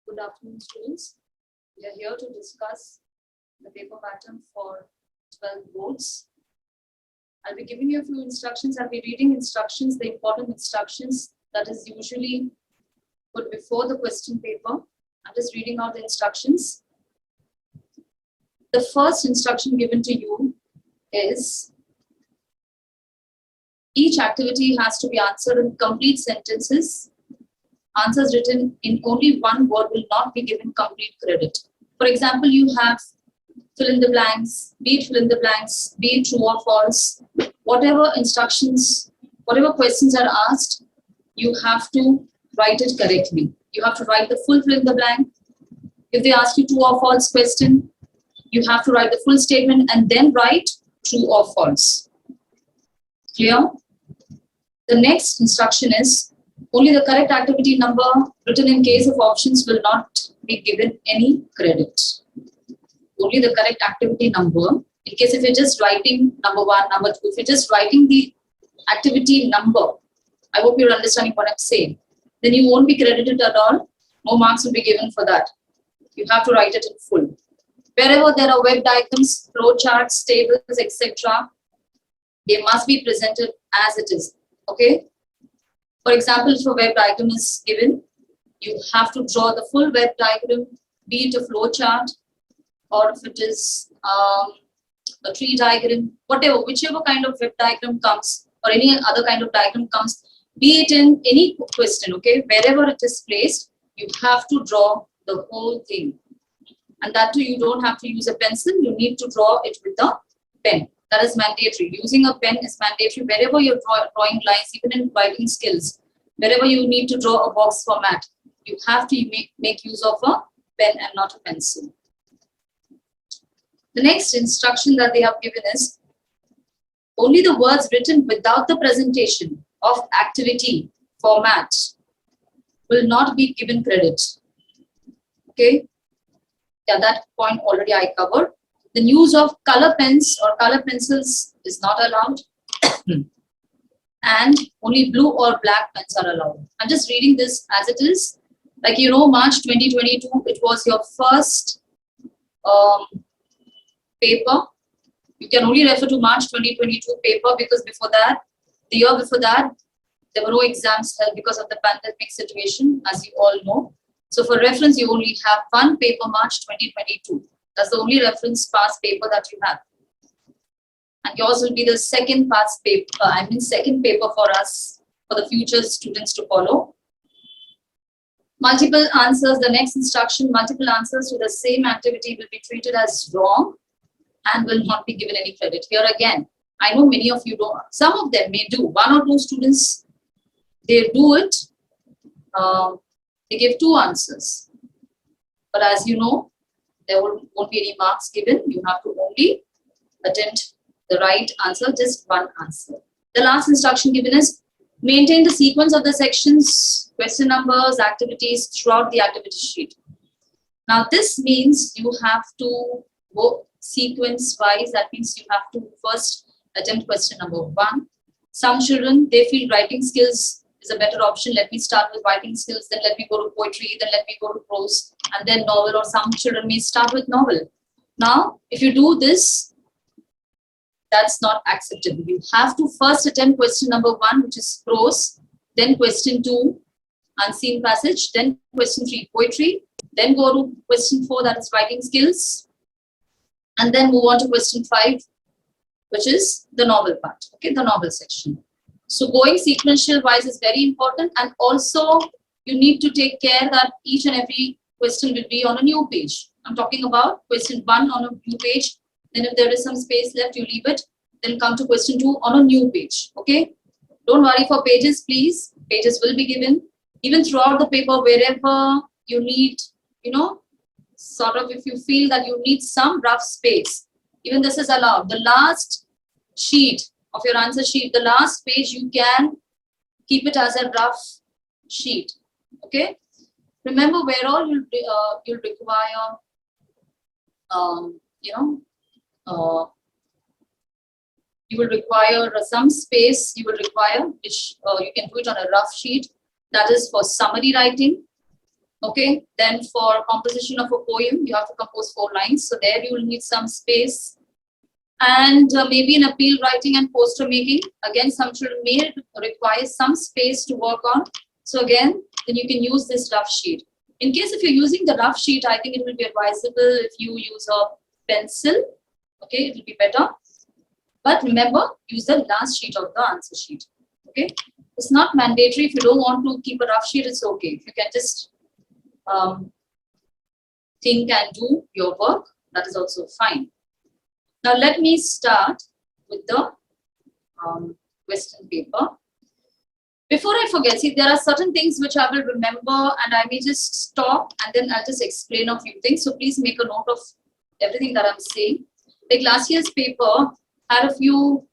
Good afternoon, students. We are here to discuss the paper pattern for 12 boards. I'll be giving you a few instructions. I'll be reading instructions, the important instructions that is usually put before the question paper. I'm just reading out the instructions. The first instruction given to you is each activity has to be answered in complete sentences. Answers written in only one word will not be given complete credit. For example, you have fill in the blanks, be it fill in the blanks, be it true or false, whatever instructions, whatever questions are asked, you have to write it correctly. You have to write the full fill in the blank. If they ask you true or false question, you have to write the full statement and then write true or false. Clear? The next instruction is only the correct activity number written in case of options will not be given any credit. Only the correct activity number. In case if you're just writing number 1, number 2, if you're just writing the activity number, I hope you're understanding what I'm saying, then you won't be credited at all. No marks will be given for that. You have to write it in full. Wherever there are web diagrams, flow charts, tables, etc., they must be presented as it is. Okay? For example, if a web diagram is given, you have to draw the full web diagram, be it a flow chart, or if it is a tree diagram, whatever, whichever kind of web diagram comes, or any other kind of diagram comes, be it in any question, okay, wherever it is placed, you have to draw the whole thing. And that too, you don't have to use a pencil, you need to draw it with a pen. That is mandatory. Using a pen is mandatory wherever you're drawing lines, even in writing skills. Wherever you need to draw a box format, you have to make use of a pen and not a pencil. The next instruction that they have given is only the words written without the presentation of activity format will not be given credit. Okay? Yeah, that point already I covered. The use of color pens or color pencils is not allowed. And only blue or black pens are allowed. I'm just reading this as it is. Like, you know, March 2022, it was your first paper. You can only refer to March 2022 paper because before that, the year before that, there were no exams held because of the pandemic situation, as you all know. So for reference, you only have one paper, March 2022. That's the only reference past paper that you have. And yours will be the second past paper, second paper for us, for the future students to follow. Multiple answers, the next instruction, multiple answers to the same activity will be treated as wrong and will not be given any credit. Here again, I know many of you don't, some of them may do, 1 or 2 students, they do it, they give 2 answers. But as you know, there won't be any marks given. You have to only attempt the right answer, just one answer. The last instruction given is maintain the sequence of the sections, question numbers, activities throughout the activity sheet. Now this means you have to go sequence wise. That means you have to first attempt question number 1. Some children, they feel writing skills is a better option. Let me start with writing skills, then let me go to poetry, then let me go to prose, and then novel, or some children may start with novel. Now, if you do this, that's not acceptable. You have to first attempt question number 1, which is prose, then question 2, unseen passage, then question 3, poetry, then go to question 4, that is writing skills, and then move on to question 5, which is the novel part, okay, the novel section. So going sequential wise is very important, and also you need to take care that each and every question will be on a new page. I'm talking about question 1 on a new page. Then if there is some space left, you leave it. Then come to question 2 on a new page. Okay? Don't worry for pages, please. Pages will be given. Even throughout the paper, wherever you need, you know, sort of if you feel that you need some rough space, even this is allowed. The last sheet of your answer sheet, the last page, you can keep it as a rough sheet. Okay? Remember where all you'll require, you will require some space, you will require, which you can do it on a rough sheet. That is for summary writing. Okay, then for composition of a poem, you have to compose 4 lines. So there you will need some space. And maybe in appeal writing and poster making, again, some children may require some space to work on. So again, then you can use this rough sheet. In case if you're using the rough sheet, I think it will be advisable if you use a pencil. Okay, it will be better. But remember, use the last sheet of the answer sheet. Okay, it's not mandatory. If you don't want to keep a rough sheet, it's okay. If you can just think and do your work, that is also fine. Now let me start with the question paper. Before I forget, see, there are certain things which I will remember and I may just stop and then I'll just explain a few things. So please make a note of everything that I'm saying. Like last year's paper had a few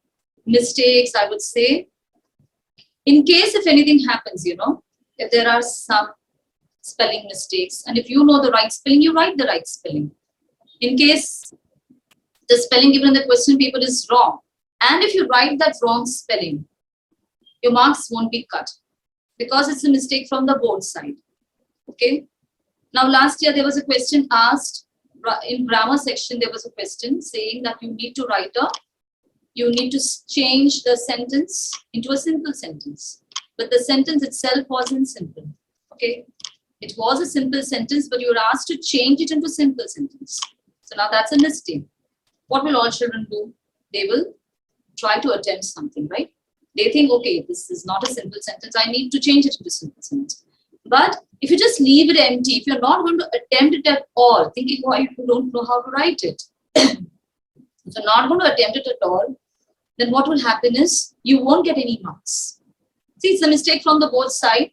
mistakes, I would say. In case if anything happens, if there are some spelling mistakes, and if you know the right spelling, you write the right spelling. In case the spelling given in the question paper is wrong, and if you write that wrong spelling, your marks won't be cut because it's a mistake from the board side. Okay. Now last year there was a question asked in grammar section. There was a question saying that you need to change the sentence into a simple sentence, but the sentence itself wasn't simple. Okay. It was a simple sentence, but you were asked to change it into a simple sentence. So now that's a mistake. What will all children do? They will try to attempt something, right? They think, okay, this is not a simple sentence. I need to change it into a simple sentence. But if you just leave it empty, if you're not going to attempt it at all, thinking, why you don't know how to write it. If you're not going to attempt it at all, then what will happen is you won't get any marks. See, it's a mistake from the both side,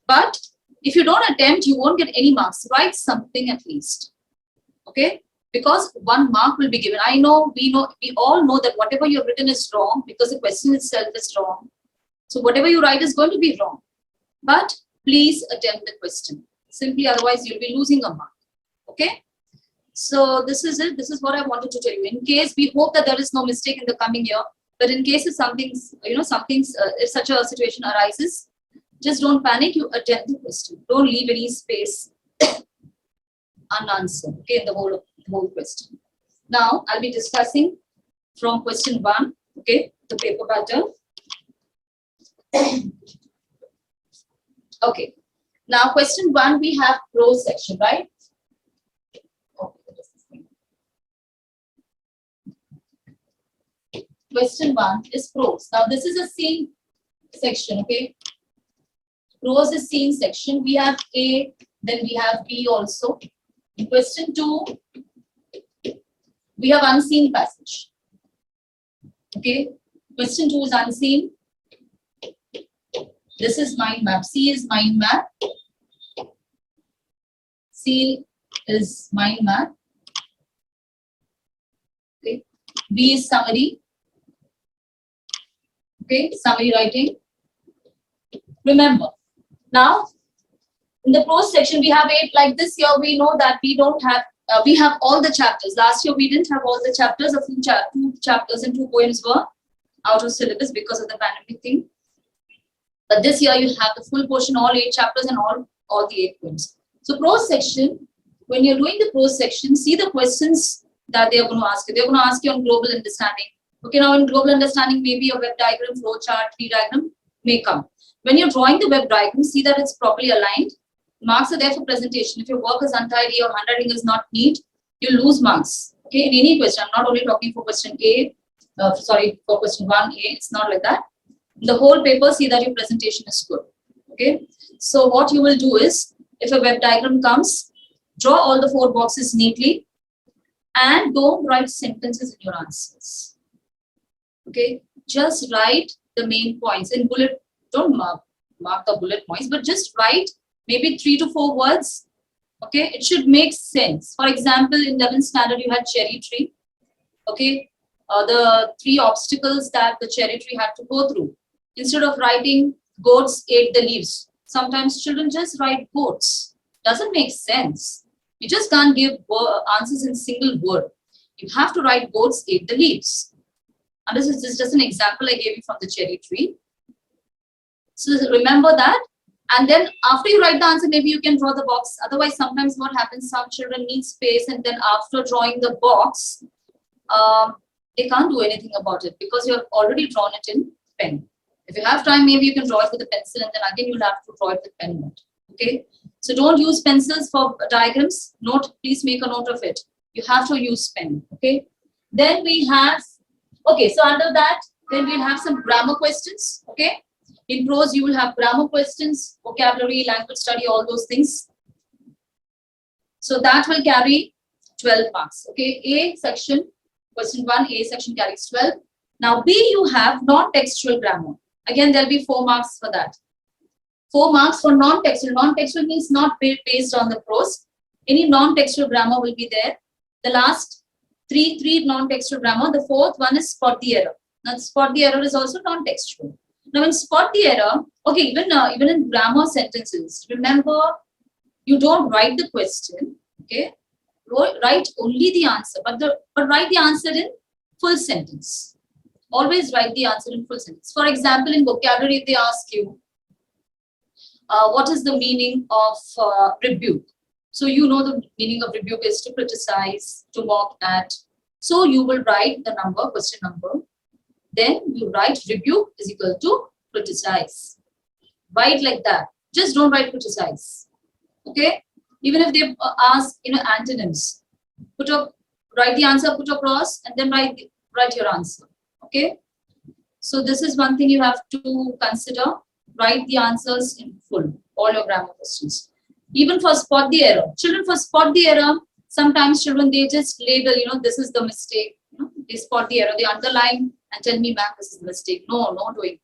but if you don't attempt, you won't get any marks. Write something at least. Okay? Because 1 mark will be given. We all know that whatever you have written is wrong because the question itself is wrong. So whatever you write is going to be wrong. But please attempt the question. Simply, otherwise you'll be losing a mark. Okay? So this is it. This is what I wanted to tell you. In case, we hope that there is no mistake in the coming year. But in case if if such a situation arises, just don't panic. You attempt the question. Don't leave any space unanswered. Okay, in the whole question. Now I'll be discussing from question 1. Okay, the paper pattern. Okay. Now question 1, we have prose section, right? Question 1 is prose. Now this is a scene section. Okay. Prose is scene section. We have A, then we have B also. In question 2, we have unseen passage. Okay. Question 2 is unseen. This is mind map. C is mind map. C is mind map. Okay. B is summary. Okay. Summary writing. Remember, now in the prose section we have 8. Like this year, we know that we don't have. We have all the chapters. Last year we didn't have all the chapters. A few 2 chapters and 2 poems were out of syllabus because of the pandemic thing. But this year you have the full portion, all 8 chapters and all the 8 poems. So prose section, when you're doing the prose section, see the questions that they are going to ask you. They're going to ask you on global understanding. Okay, now in global understanding, maybe a web diagram, flow chart, tree diagram may come. When you're drawing the web diagram, see that it's properly aligned. Marks are there for presentation. If your work is untidy or handwriting is not neat, you lose marks. Okay, in any question, I'm not only talking for question A, for question 1A, it's not like that. The whole paper, see that your presentation is good. Okay, so what you will do is, if a web diagram comes, draw all the 4 boxes neatly and don't write sentences in your answers. Okay, just write the main points in bullet. Don't mark the bullet points, but just write maybe 3 to 4 words. Okay, it should make sense. For example, in 11th standard, you had cherry tree. Okay, the 3 obstacles that the cherry tree had to go through. Instead of writing goats ate the leaves, sometimes children just write goats. Doesn't make sense. You just can't give answers in single word. You have to write goats ate the leaves. And this is just an example I gave you from the cherry tree. So remember that And then after you write the answer, maybe you can draw the box. Otherwise, sometimes what happens, some children need space, and then after drawing the box, they can't do anything about it because you have already drawn it in pen. If you have time, maybe you can draw it with a pencil, and then again you'll have to draw it with pen. Okay, so don't use pencils for diagrams. Note, please make a note of it. You have to use pen. Okay, then we have, okay, so under that, then we'll have some grammar questions. Okay, in prose you will have grammar questions, vocabulary, language study, all those things. So that will carry 12 marks. Okay, A section, question 1, A section carries 12. Now B, you have non-textual grammar. Again, there'll be 4 marks for that. 4 marks for non-textual. Non-textual means not based on the prose. Any non-textual grammar will be there. The last three non-textual grammar. The fourth one is spot the error. Now, spot the error is also non-textual. Now, in spot the error, okay, even in grammar sentences, remember, you don't write the question. Okay, write only the answer, but write the answer in full sentence. Always write the answer in full sentence. For example, in vocabulary, if they ask you, what is the meaning of rebuke? So you know the meaning of rebuke is to criticize, to mock at. So you will write the number, question number. Then you write rebuke is equal to criticize. Write like that. Just don't write criticize. Okay? Even if they ask, antonyms, write the answer, put a cross, and then write your answer. Okay? So this is one thing you have to consider. Write the answers in full, all your grammar questions. Even for spot the error. Children, for spot the error, sometimes children, they just label, this is the mistake. They spot the error, they underline and tell me, ma'am, this is the mistake. No, no doing.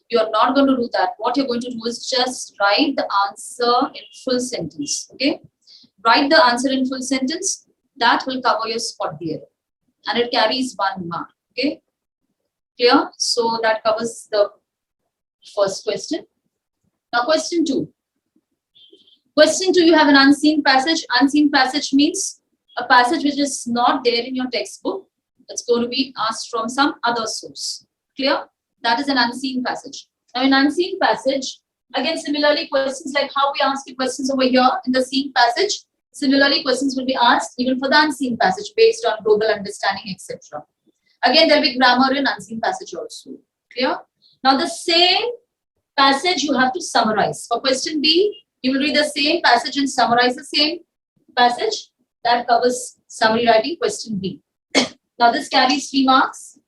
You are not going to do that. What you're going to do is just write the answer in full sentence. Okay? Write the answer in full sentence. That will cover your spot the error. And it carries 1 mark. Okay? Clear? So that covers the first question. Now question 2. Question 2, you have an unseen passage. Unseen passage means a passage which is not there in your textbook. It's going to be asked from some other source. Clear? That is an unseen passage. Now in unseen passage, again similarly questions like how we ask you questions over here in the seen passage, similarly questions will be asked even for the unseen passage based on global understanding, etc. Again, there will be grammar in unseen passage also. Clear? Now the same passage you have to summarize. For question B, you will read the same passage and summarize the same passage. That covers summary writing, question B. Now this carries 3 marks.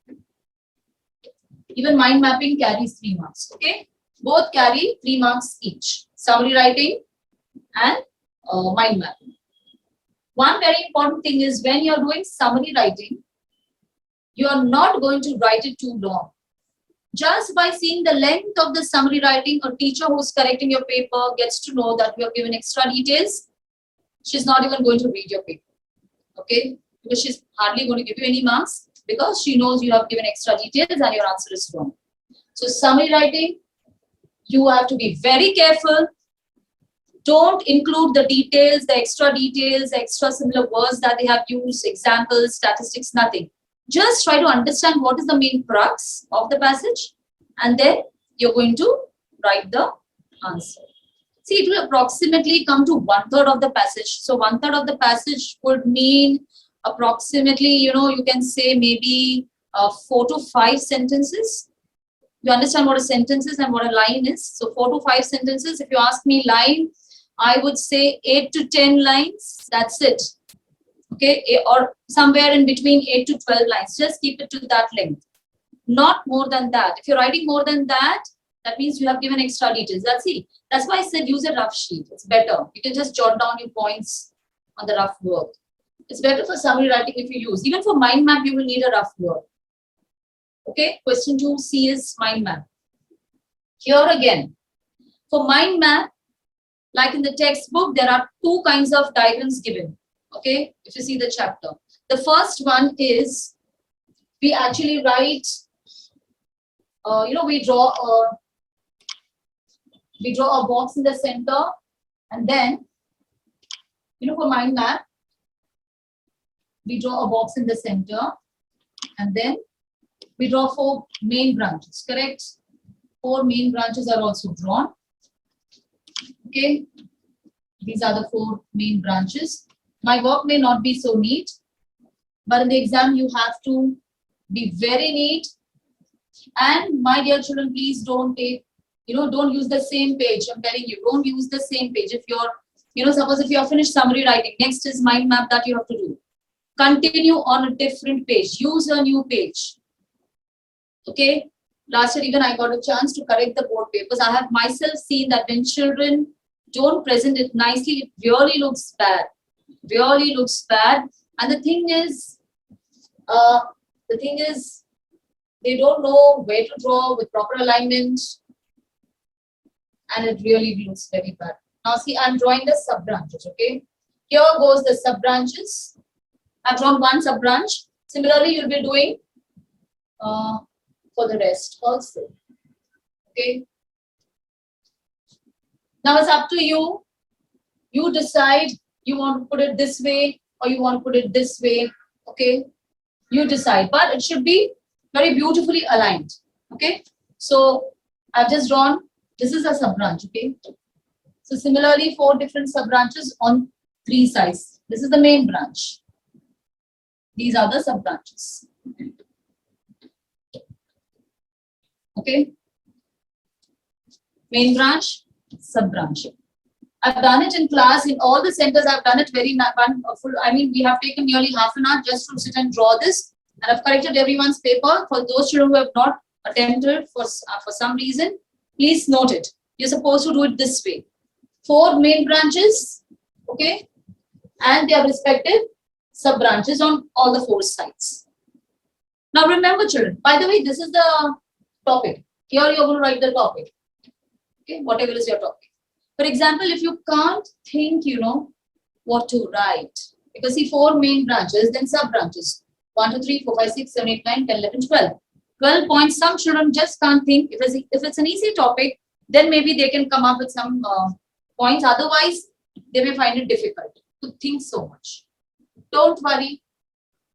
Even mind mapping carries 3 marks. Okay? Both carry 3 marks each. Summary writing and mind mapping. One very important thing is when you are doing summary writing, you are not going to write it too long. Just by seeing the length of the summary writing, a teacher who's correcting your paper gets to know that you have given extra details. She's not even going to read your paper. Okay? Because she's hardly going to give you any marks because she knows you have given extra details and your answer is wrong. So summary writing, you have to be very careful. Don't include the details, the extra similar words that they have used, examples, statistics, nothing. Just try to understand what is the main crux of the passage and then you're going to write the answer. See, it will approximately come to 1/3 of the passage. So 1/3 of the passage would mean approximately, you can say maybe 4 to 5 sentences. You understand what a sentence is and what a line is. So 4 to 5 sentences. If you ask me line, I would say 8 to 10 lines. That's it. Okay, or somewhere in between 8 to 12 lines. Just keep it to that length. Not more than that. If you're writing more than that, that means you have given extra details. That's it. That's why I said use a rough sheet. It's better. You can just jot down your points on the rough work. It's better for summary writing if you use. Even for mind map, you will need a rough work. Okay, question 2C is mind map. Here again, for mind map, like in the textbook, there are 2 kinds of diagrams given. Okay, if you see the chapter. The first one is, we actually write, we draw a box in the center, and then, for mind map, we draw a box in the center, and then we draw 4 main branches, correct? 4 main branches are also drawn. Okay, these are the 4 main branches. My work may not be so neat, but in the exam you have to be very neat. And my dear children, please don't take, don't use the same page. I'm telling you, don't use the same page. If you're, suppose if you have finished summary writing, next is mind map that you have to do. Continue on a different page. Use a new page. Okay. Last year, even I got a chance to correct the board papers. I have myself seen that when children don't present it nicely, it really looks bad. Really looks bad. And the thing is, they don't know where to draw with proper alignment, and it really looks very bad. Now see, I'm drawing the sub branches. Okay, here goes the sub branches. I've drawn one sub branch. Similarly, you'll be doing for the rest also. Okay. Now it's up to you. You decide you want to put it this way or you want to put it this way. Okay. You decide, but it should be very beautifully aligned. Okay. So I've just drawn, this is a sub branch. Okay. So similarly, 4 different sub branches on 3 sides. This is the main branch. These are the sub branches. Okay. Main branch, sub branch. I've done it in class in all the centers. I've done it very full. I mean, we have taken nearly half an hour just to sit and draw this. And I've corrected everyone's paper. For those children who have not attempted for some reason, please note it. You're supposed to do it this way. 4 main branches, okay, and their respective sub branches on all the 4 sides. Now remember, children, by the way, this is the topic. Here you're going to write the topic. Okay, whatever is your topic. For example, if you can't think, what to write, because see 4 main branches, then sub branches. 1, 2, 3, 4, 5, 6, 7, 8, 9, 10, 11, 12. 12 points. Some children just can't think. If it's an easy topic, then maybe they can come up with some points. Otherwise, they may find it difficult to think so much. Don't worry.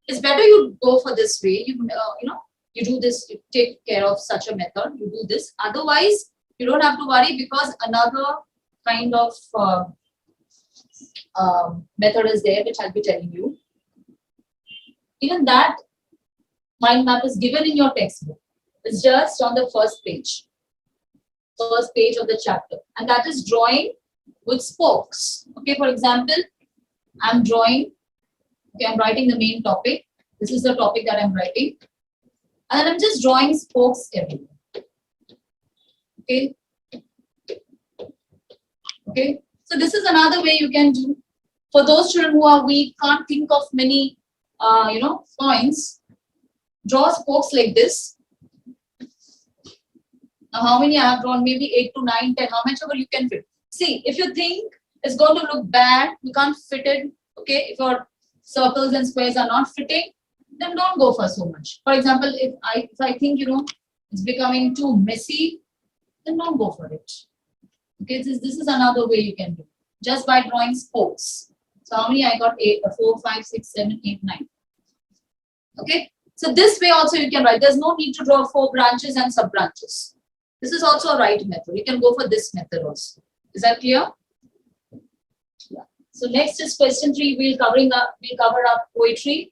It's better you go for this way. You do this. You take care of such a method. You do this. Otherwise, you don't have to worry, because another kind of method is there, which I'll be telling you. Even that mind map is given in your textbook. It's just on the first page of the chapter, and that is drawing with spokes. Okay, for example, I'm drawing. Okay, I'm writing the main topic. This is the topic that I'm writing, and I'm just drawing spokes everywhere. Okay. Okay. So this is another way you can do. For those children who are weak, can't think of many, points, draw spokes like this. Now, how many I have drawn? Maybe 8 to 9, 10, how much ever you can fit. See, if you think it's going to look bad, you can't fit it. Okay. If your circles and squares are not fitting, then don't go for so much. For example, if I think, it's becoming too messy, then don't go for it. Okay, this is another way you can do, just by drawing spokes. So how many I got? 4, 5, 6, 7, 8, 9. Okay, so this way also you can write. There's no need to draw 4 branches and sub branches. This is also a right method. You can go for this method also. Is that clear? Yeah. So next is question 3. We'll cover up poetry.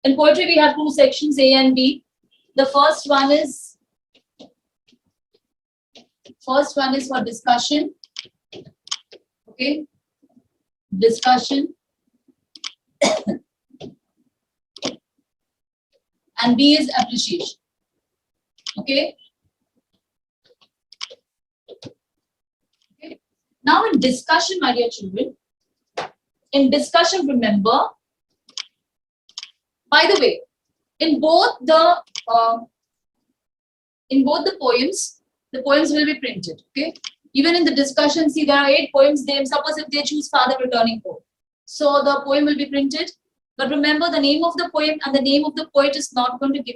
In poetry, we have 2 sections, A and B. The first one is for discussion. Okay, discussion. And B is appreciation. Okay. Okay. Now in discussion, my dear children, in discussion, remember, by the way, in both the poems, the poems will be printed. Okay. Even in the discussion, see, there are 8 poems. Suppose if they choose Father Returning Home, so the poem will be printed. But remember, the name of the poem and the name of the poet is not going to be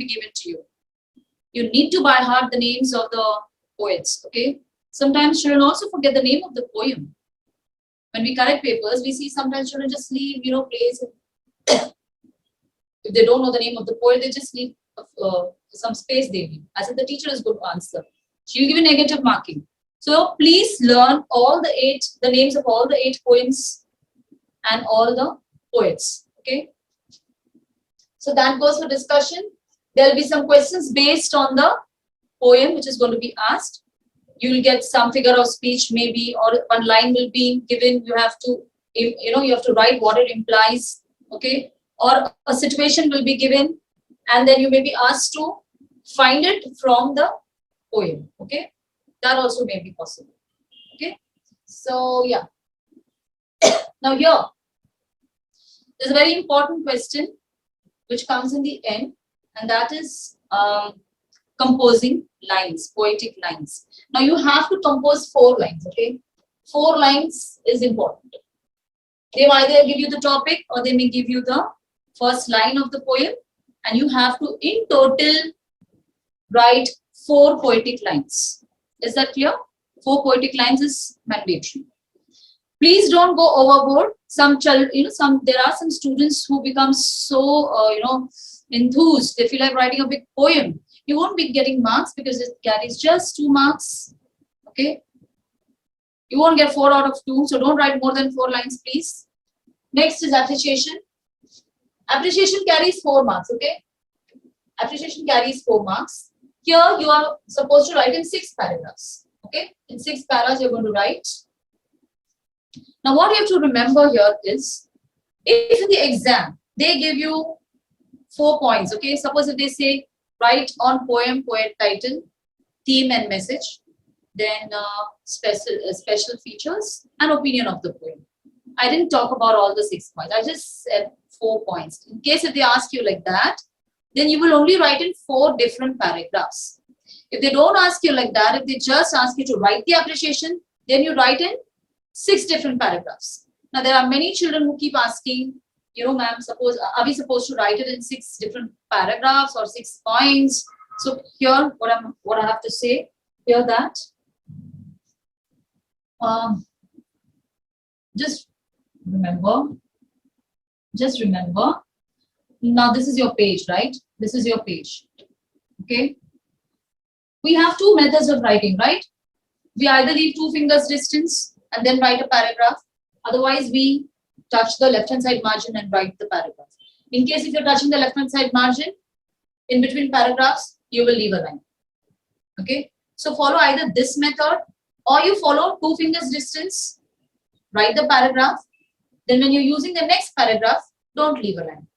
given to you. You need to by heart the names of the poets. Okay. Sometimes children also forget the name of the poem. When we correct papers, we see sometimes children just leave, place. If they don't know the name of the poet, they just leave some space they leave. As if the teacher is going to answer. She'll give you negative marking. So please learn the names of all the 8 poems and all the poets. Okay. So that goes for discussion. There'll be some questions based on the poem which is going to be asked. You will get some figure of speech maybe, or one line will be given. You have to, you have to write what it implies. Okay. Or a situation will be given, and then you may be asked to find it from the poem. Okay. That also may be possible. Okay. So yeah. Now here, there's a very important question which comes in the end, and that is composing lines, poetic lines. Now you have to compose 4 lines. Okay. 4 lines is important. They either give you the topic or they may give you the first line of the poem, and you have to in total write 4 poetic lines. Is that clear? 4 poetic lines is mandatory. Please don't go overboard. There are some students who become so enthused. They feel like writing a big poem. You won't be getting marks because it carries just 2 marks. Okay. You won't get 4 out of 2. So don't write more than 4 lines, please. Next is appreciation. Appreciation carries 4 marks. Okay. Appreciation carries 4 marks. Here you are supposed to write in 6 paragraphs. Okay. In 6 paragraphs you're going to write. Now what you have to remember here is, if in the exam they give you 4 points. Okay. Suppose if they say write on poem, poet title, theme and message, then special features and opinion of the poem. I didn't talk about all the 6 points. I just said 4 points. In case if they ask you like that, then you will only write in 4 different paragraphs. If they don't ask you like that, if they just ask you to write the appreciation, then you write in 6 different paragraphs. Now there are many children who keep asking, ma'am, are we supposed to write it in 6 different paragraphs or 6 points? So here, what I have to say here that just remember. Now this is your page, right? This is your page. Okay. We have 2 methods of writing, right? We either leave 2 fingers distance and then write a paragraph. Otherwise, we touch the left-hand side margin and write the paragraph. In case if you're touching the left-hand side margin, in between paragraphs, you will leave a line. Okay. So follow either this method, or you follow 2 fingers distance, write the paragraph. Then when you're using the next paragraph, don't leave a line.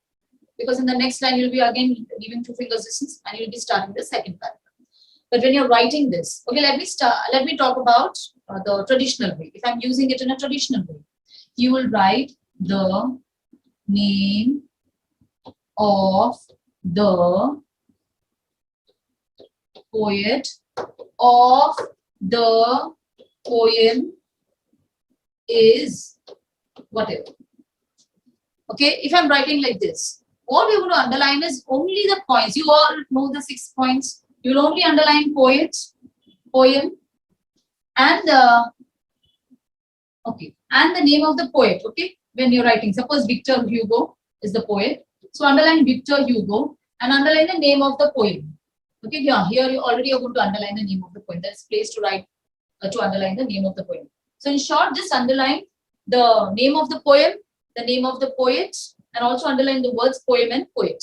Because in the next line, you'll be again leaving 2 fingers distance and you'll be starting the second paragraph. But when you're writing this, okay, let me talk about the traditional way. If I'm using it in a traditional way, you will write the name of the poet of the poem is whatever. Okay, if I'm writing like this, all we're going to underline is only the points. You all know the 6 points. You'll only underline poem, and and the name of the poet. Okay, when you're writing, suppose Victor Hugo is the poet, so underline Victor Hugo and underline the name of the poem. Okay, here you already are going to underline the name of the poem. That's place to write to underline the name of the poem. So in short, just underline the name of the poem, the name of the poet, and also underline the words poem and poet.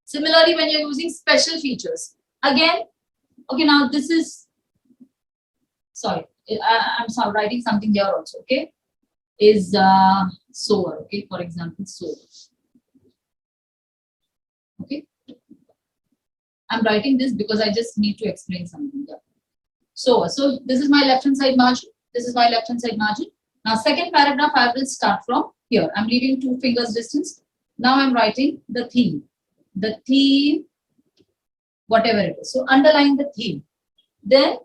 Similarly, when you're using special features, again, okay, now this is, sorry, I'm writing something here also, okay, is sower, okay, for example, sower. Okay, I'm writing this because I just need to explain something here. So this is my left-hand side margin, this is my left-hand side margin. Now, second paragraph, I will start from here. I'm leaving 2 fingers distance. Now I'm writing the theme. The theme, whatever it is. So underline the theme. Then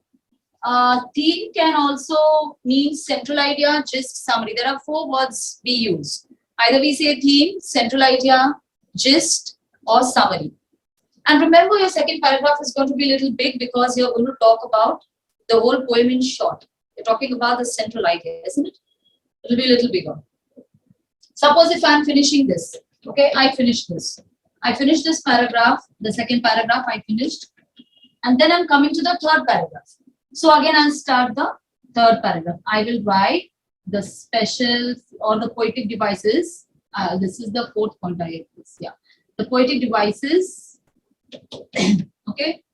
theme can also mean central idea, gist, summary. There are 4 words we use. Either we say theme, central idea, gist, or summary. And remember, your second paragraph is going to be a little big because you're going to talk about the whole poem in short. You're talking about the central idea, isn't it? It'll be a little bigger. Suppose if I'm finishing this, okay, I finished this. I finished this paragraph, the second paragraph I finished, And then I'm coming to the third paragraph. So again, I'll start the third paragraph. I will write the special or the poetic devices. This is the fourth point. Yeah, the poetic devices. Okay.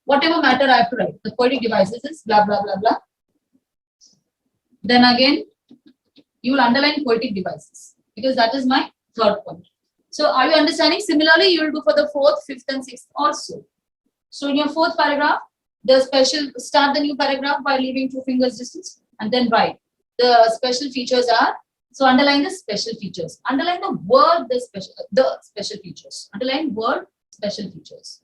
Whatever matter I have to write, the poetic devices is blah blah blah blah. Then again, you will underline poetic devices because that is my third point. So are you understanding? Similarly, you will do for the fourth, fifth, and sixth also. So in your fourth paragraph, the special start the new paragraph by leaving 2 fingers distance and then write the special features are. So underline the special features. Underline the word the special features. Underline word special features.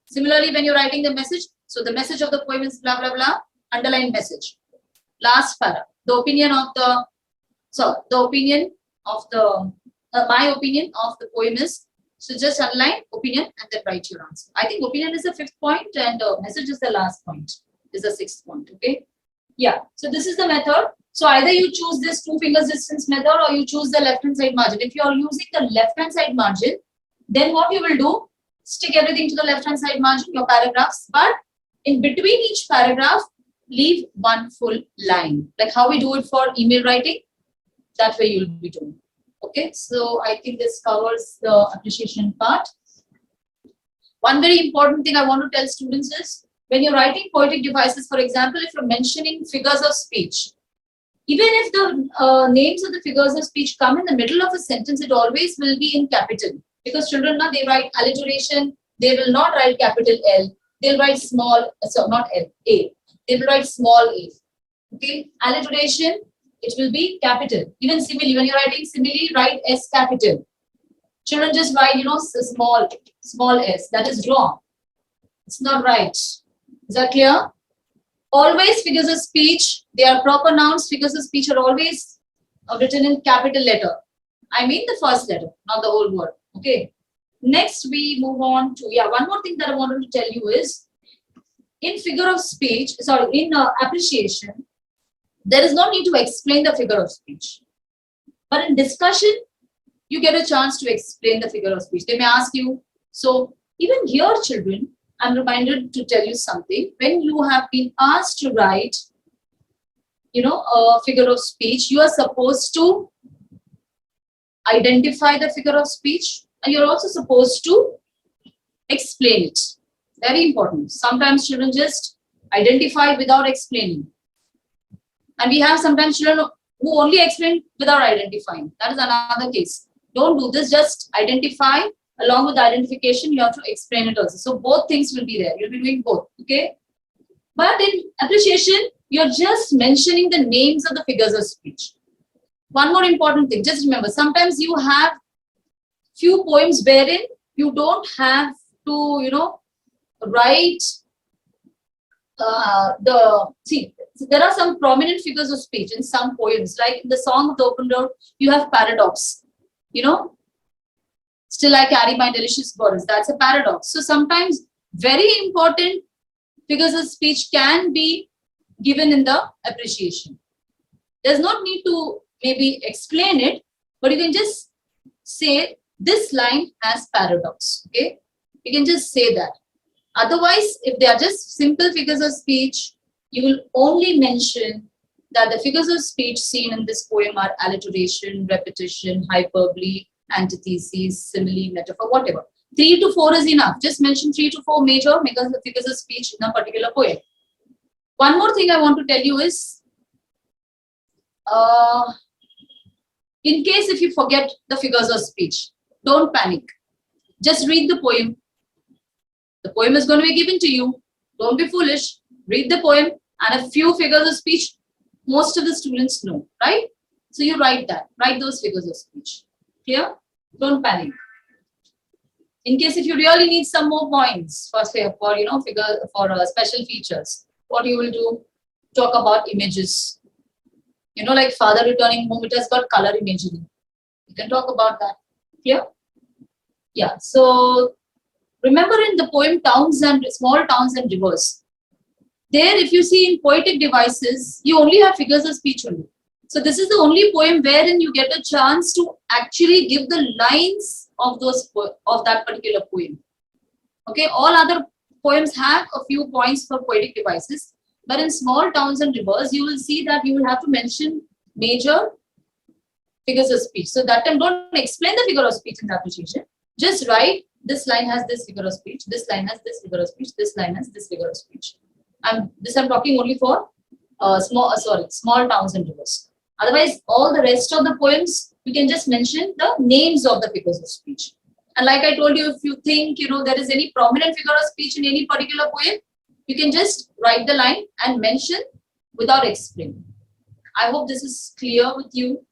Similarly, when you're writing the message, so the message of the poem is blah blah blah. Underline message. Last paragraph. The opinion of the my opinion of the poem is. So just underline opinion and then write your answer. I think opinion is the 5th point and message is the last point. Is the 6th point. Okay. Yeah. So this is the method. So either you choose this 2 fingers distance method or you choose the left hand side margin. If you are using the left hand side margin, then what you will do? Stick everything to the left hand side margin, your paragraphs, but in between each paragraph, leave 1 full line. Like how we do it for email writing, that way you'll be doing. Okay, so I think this covers the appreciation part. One very important thing I want to tell students is when you're writing poetic devices, for example, if you're mentioning figures of speech, even if the names of the figures of speech come in the middle of a sentence, it always will be in capital. Because children, now they write alliteration, they will not write capital L, they'll write small, so not L, A. They will write small a. Okay, alliteration, it will be capital. Even simile, when you're writing simile, write S capital. Children just write, small s. That is wrong. It's not right. Is that clear? Always figures of speech, they are proper nouns. Figures of speech are always written in capital letter. I mean the first letter, not the whole word. Okay. Next, we move on to, one more thing that I wanted to tell you is, in figure of speech, in appreciation, there is no need to explain the figure of speech. But in discussion, you get a chance to explain the figure of speech. They may ask you, so even here, children, I'm reminded to tell you something. When you have been asked to write, a figure of speech, you are supposed to identify the figure of speech and you're also supposed to explain it. Very important. Sometimes children just identify without explaining. And we have sometimes children who only explain without identifying. That is another case. Don't do this. Just identify. Along with the identification, you have to explain it also. So both things will be there. You'll be doing both. Okay. But in appreciation, you're just mentioning the names of the figures of speech. One more important thing. Just remember, sometimes you have few poems wherein you don't have to, write there are some prominent figures of speech in some poems, like in the Song of the Open Door, you have paradox, still I carry my delicious burdens. That's a paradox. So sometimes very important figures of speech can be given in the appreciation. There's no need to maybe explain it, but you can just say this line has paradox. Okay, you can just say that. Otherwise, if they are just simple figures of speech, you will only mention that the figures of speech seen in this poem are alliteration, repetition, hyperbole, antithesis, simile, metaphor, whatever. 3 to 4 is enough. Just mention 3 to 4 major figures of speech in a particular poem. One more thing I want to tell you is, in case if you forget the figures of speech, don't panic. Just read the poem. The poem is going to be given to you. Don't be foolish. Read the poem and a few figures of speech, most of the students know, right? So you write that. Write those figures of speech. Clear? Don't panic. In case if you really need some more points for special features, what you will do? Talk about images. Like father returning home, it has got color imagery. You can talk about that. Clear? Yeah. So remember in the poem Small Towns and Rivers, there if you see in poetic devices, you only have figures of speech only. So this is the only poem wherein you get a chance to actually give the lines of that particular poem. Okay, all other poems have a few points for poetic devices, but in small towns and rivers, you will see that you will have to mention major figures of speech. So that time, don't explain the figure of speech in the appreciation. Just write, this line has this figure of speech, this line has this figure of speech, this line has this figure of speech. I'm talking only for small towns and rivers. Otherwise, all the rest of the poems, you can just mention the names of the figures of speech. And like I told you, if you think, there is any prominent figure of speech in any particular poem, you can just write the line and mention without explaining. I hope this is clear with you.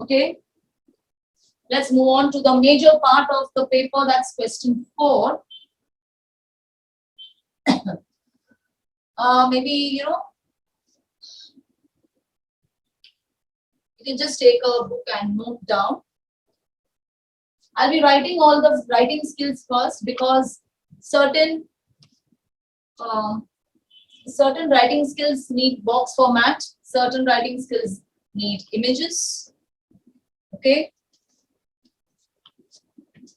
Okay. Let's move on to the major part of the paper. That's question 4. Maybe, you can just take a book and note down. I'll be writing all the writing skills first because certain writing skills need box format, certain writing skills need images. Okay.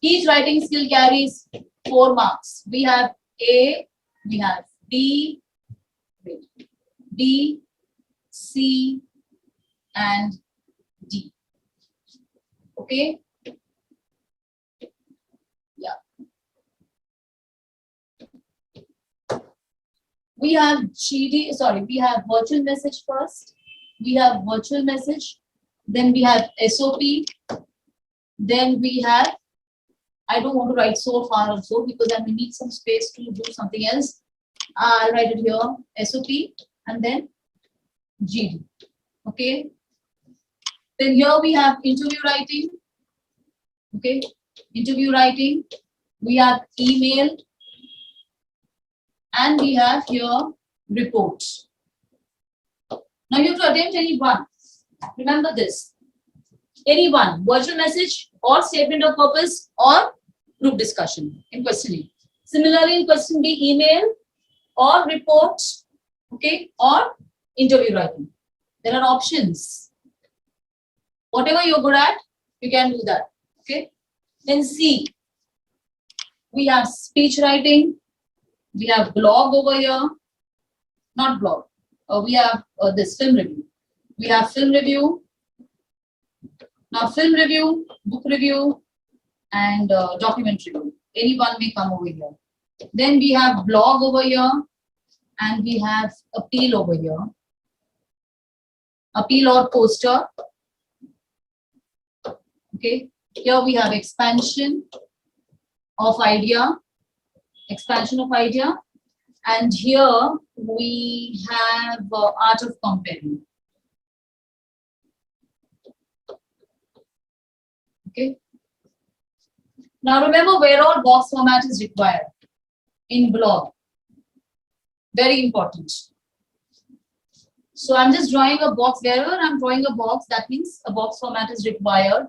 Each writing skill carries 4 marks. We have A, we have B, C, and D. Okay. Yeah. We have we have virtual message first. We have virtual message. Then we have SOP. Then we have, I don't want to write so far also because I may need some space to do something else. I'll write it here, SOP, and then GD. Okay. Then here we have interview writing. Okay. Interview writing. We have email. And we have here report. Now you have to attempt any one. Remember this. Any one. Virtual message or statement of purpose or group discussion in question A. Similarly, in question B, email or report, okay, or interview writing. There are options. Whatever you're good at, you can do that. Okay. Then C, we have speech writing. We have blog over here. Not blog. We have this film review. We have film review. Now film review, book review, and document review. Anyone may come over here. Then we have blog over here, and we have appeal over here. Appeal or poster. Okay. Here we have expansion of idea. Expansion of idea. And here we have art of comparing. Okay. Now remember where all box format is required. In blog. Very important. So I'm just drawing a box. Wherever I'm drawing a box, that means a box format is required.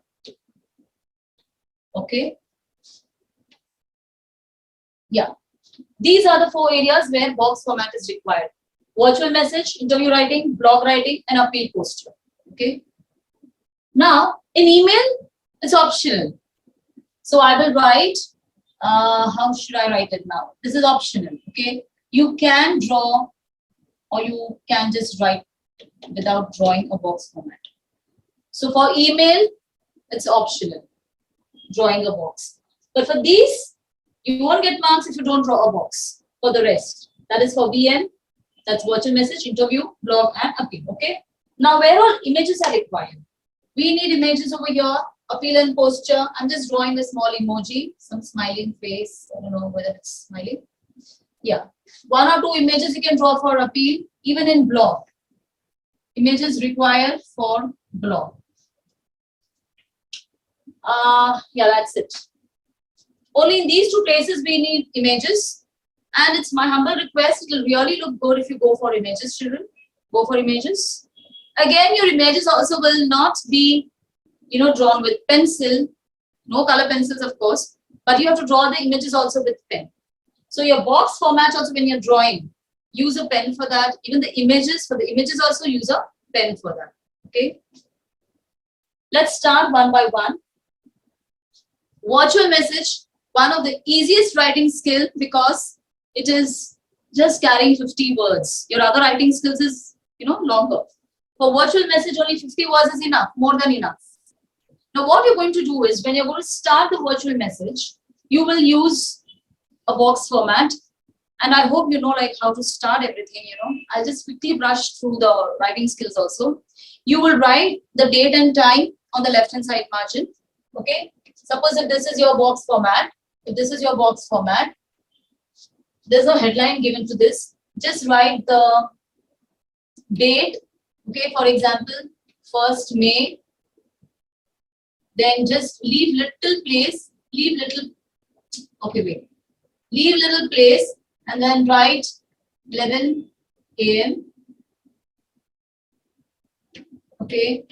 Okay. Yeah. These are the 4 areas where box format is required. Virtual message, interview writing, blog writing, and appeal poster. Okay. Now, in email, it's optional. So I will write, how should I write it now? This is optional. Okay. You can draw or you can just write without drawing a box format. So for email, it's optional, drawing a box. But for these, you won't get marks if you don't draw a box. For the rest, that is for VN, that's virtual message, interview, blog, and appeal. Okay. Now, where all images are required? We need images over here, appeal and posture. I'm just drawing a small emoji, some smiling face. I don't know whether it's smiling. Yeah. 1 or 2 images you can draw for appeal, even in blog. Images required for blog. Yeah, that's it. Only in these 2 places we need images. And it's my humble request, it will really look good if you go for images, children. Go for images. Again, your images also will not be, drawn with pencil. No color pencils, of course. But you have to draw the images also with pen. So your box format also when you're drawing, use a pen for that. Even the images, for the images also use a pen for that. Okay. Let's start one by one. Virtual message, one of the easiest writing skill because it is just carrying 50 words. Your other writing skills is, longer. For virtual message, only 50 words is enough, more than enough. Now, what you're going to do is when you're going to start the virtual message, you will use a box format. And I hope you know like how to start everything, I'll just quickly brush through the writing skills also. You will write the date and time on the left-hand side margin. Okay. Suppose if this is your box format, there's a headline given to this. Just write the date. Okay. For example, 1st May. Then just leave little place, leave little place, and then write 11 a.m. Okay.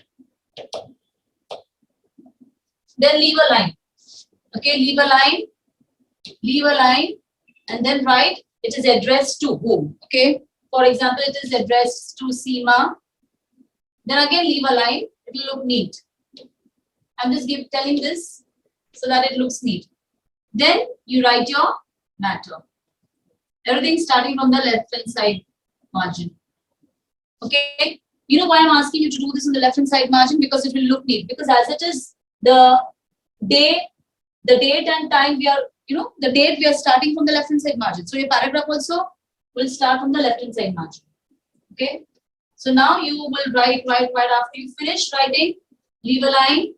Then leave a line. Okay, leave a line, and then write it is addressed to whom. Okay. For example, it is addressed to Seema. Then again leave a line. It will look neat. I'm just telling this so that it looks neat. Then you write your matter. Everything starting from the left-hand side margin. Okay. You know why I'm asking you to do this on the left-hand side margin? Because it will look neat. Because as it is the date and time we are, the date we are starting from the left-hand side margin. So your paragraph also will start from the left-hand side margin. Okay. So now you will write after you finish writing, leave a line.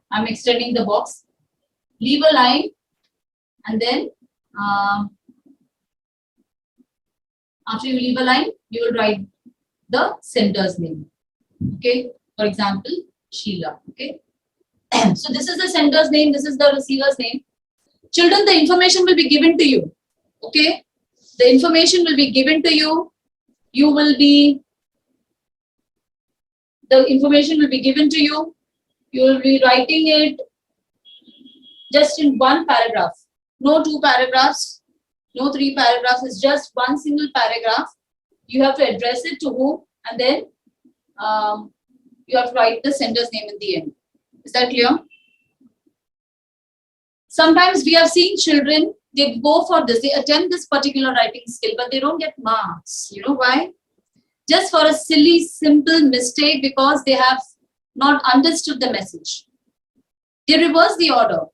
I'm extending the box. Leave a line, and then after you leave a line, you will write the sender's name. Okay. For example, Sheila. Okay. So this is the sender's name. This is the receiver's name. Children, the information will be given to you. Okay. The information will be given to you. The information will be given to you. You will be writing it just in one paragraph. No 2 paragraphs, no 3 paragraphs. It's just one single paragraph. You have to address it to whom, and then you have to write the sender's name in the end. Is that clear? Sometimes we have seen children, they go for this, they attempt this particular writing skill, but they don't get marks. You know why? Just for a silly, simple mistake because they have not understood the message. They reverse the order.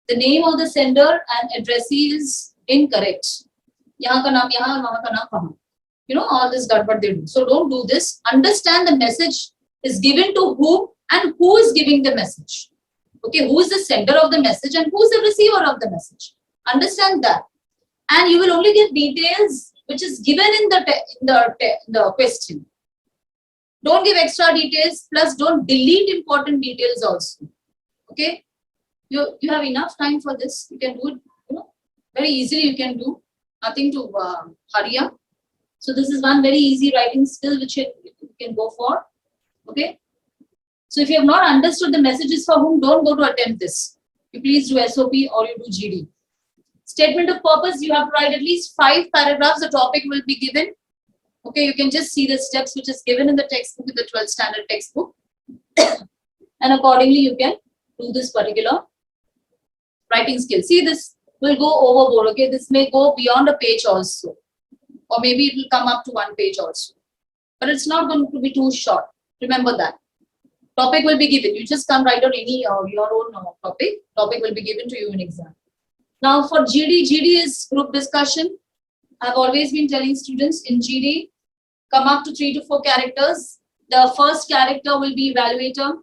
The name of the sender and addressee is incorrect. Yahan ka naam yahan, wahan ka naam wahan. All this gadbad they do. So don't do this. Understand the message is given to whom and who is giving the message. Okay, who is the sender of the message and who is the receiver of the message. Understand that. And you will only get details which is given in the question. Don't give extra details, plus don't delete important details also. Okay. You have enough time for this. You can do it, very easily you can do. Nothing to hurry up. So this is one very easy writing skill which you can go for. Okay. So if you have not understood the messages for whom, don't go to attempt this. You please do SOP or you do GD. Statement of purpose, you have to write at least 5 paragraphs. The topic will be given. Okay, you can just see the steps which is given in the textbook, in the 12th standard textbook. And accordingly, you can do this particular writing skill. See, this will go overboard. Okay, this may go beyond a page also. Or maybe it will come up to 1 page also. But it's not going to be too short. Remember that. Topic will be given. You just come write on any your own topic. Topic will be given to you in exam. Now for GD is group discussion. I've always been telling students in GD, come up to 3 to 4 characters. The first character will be evaluator.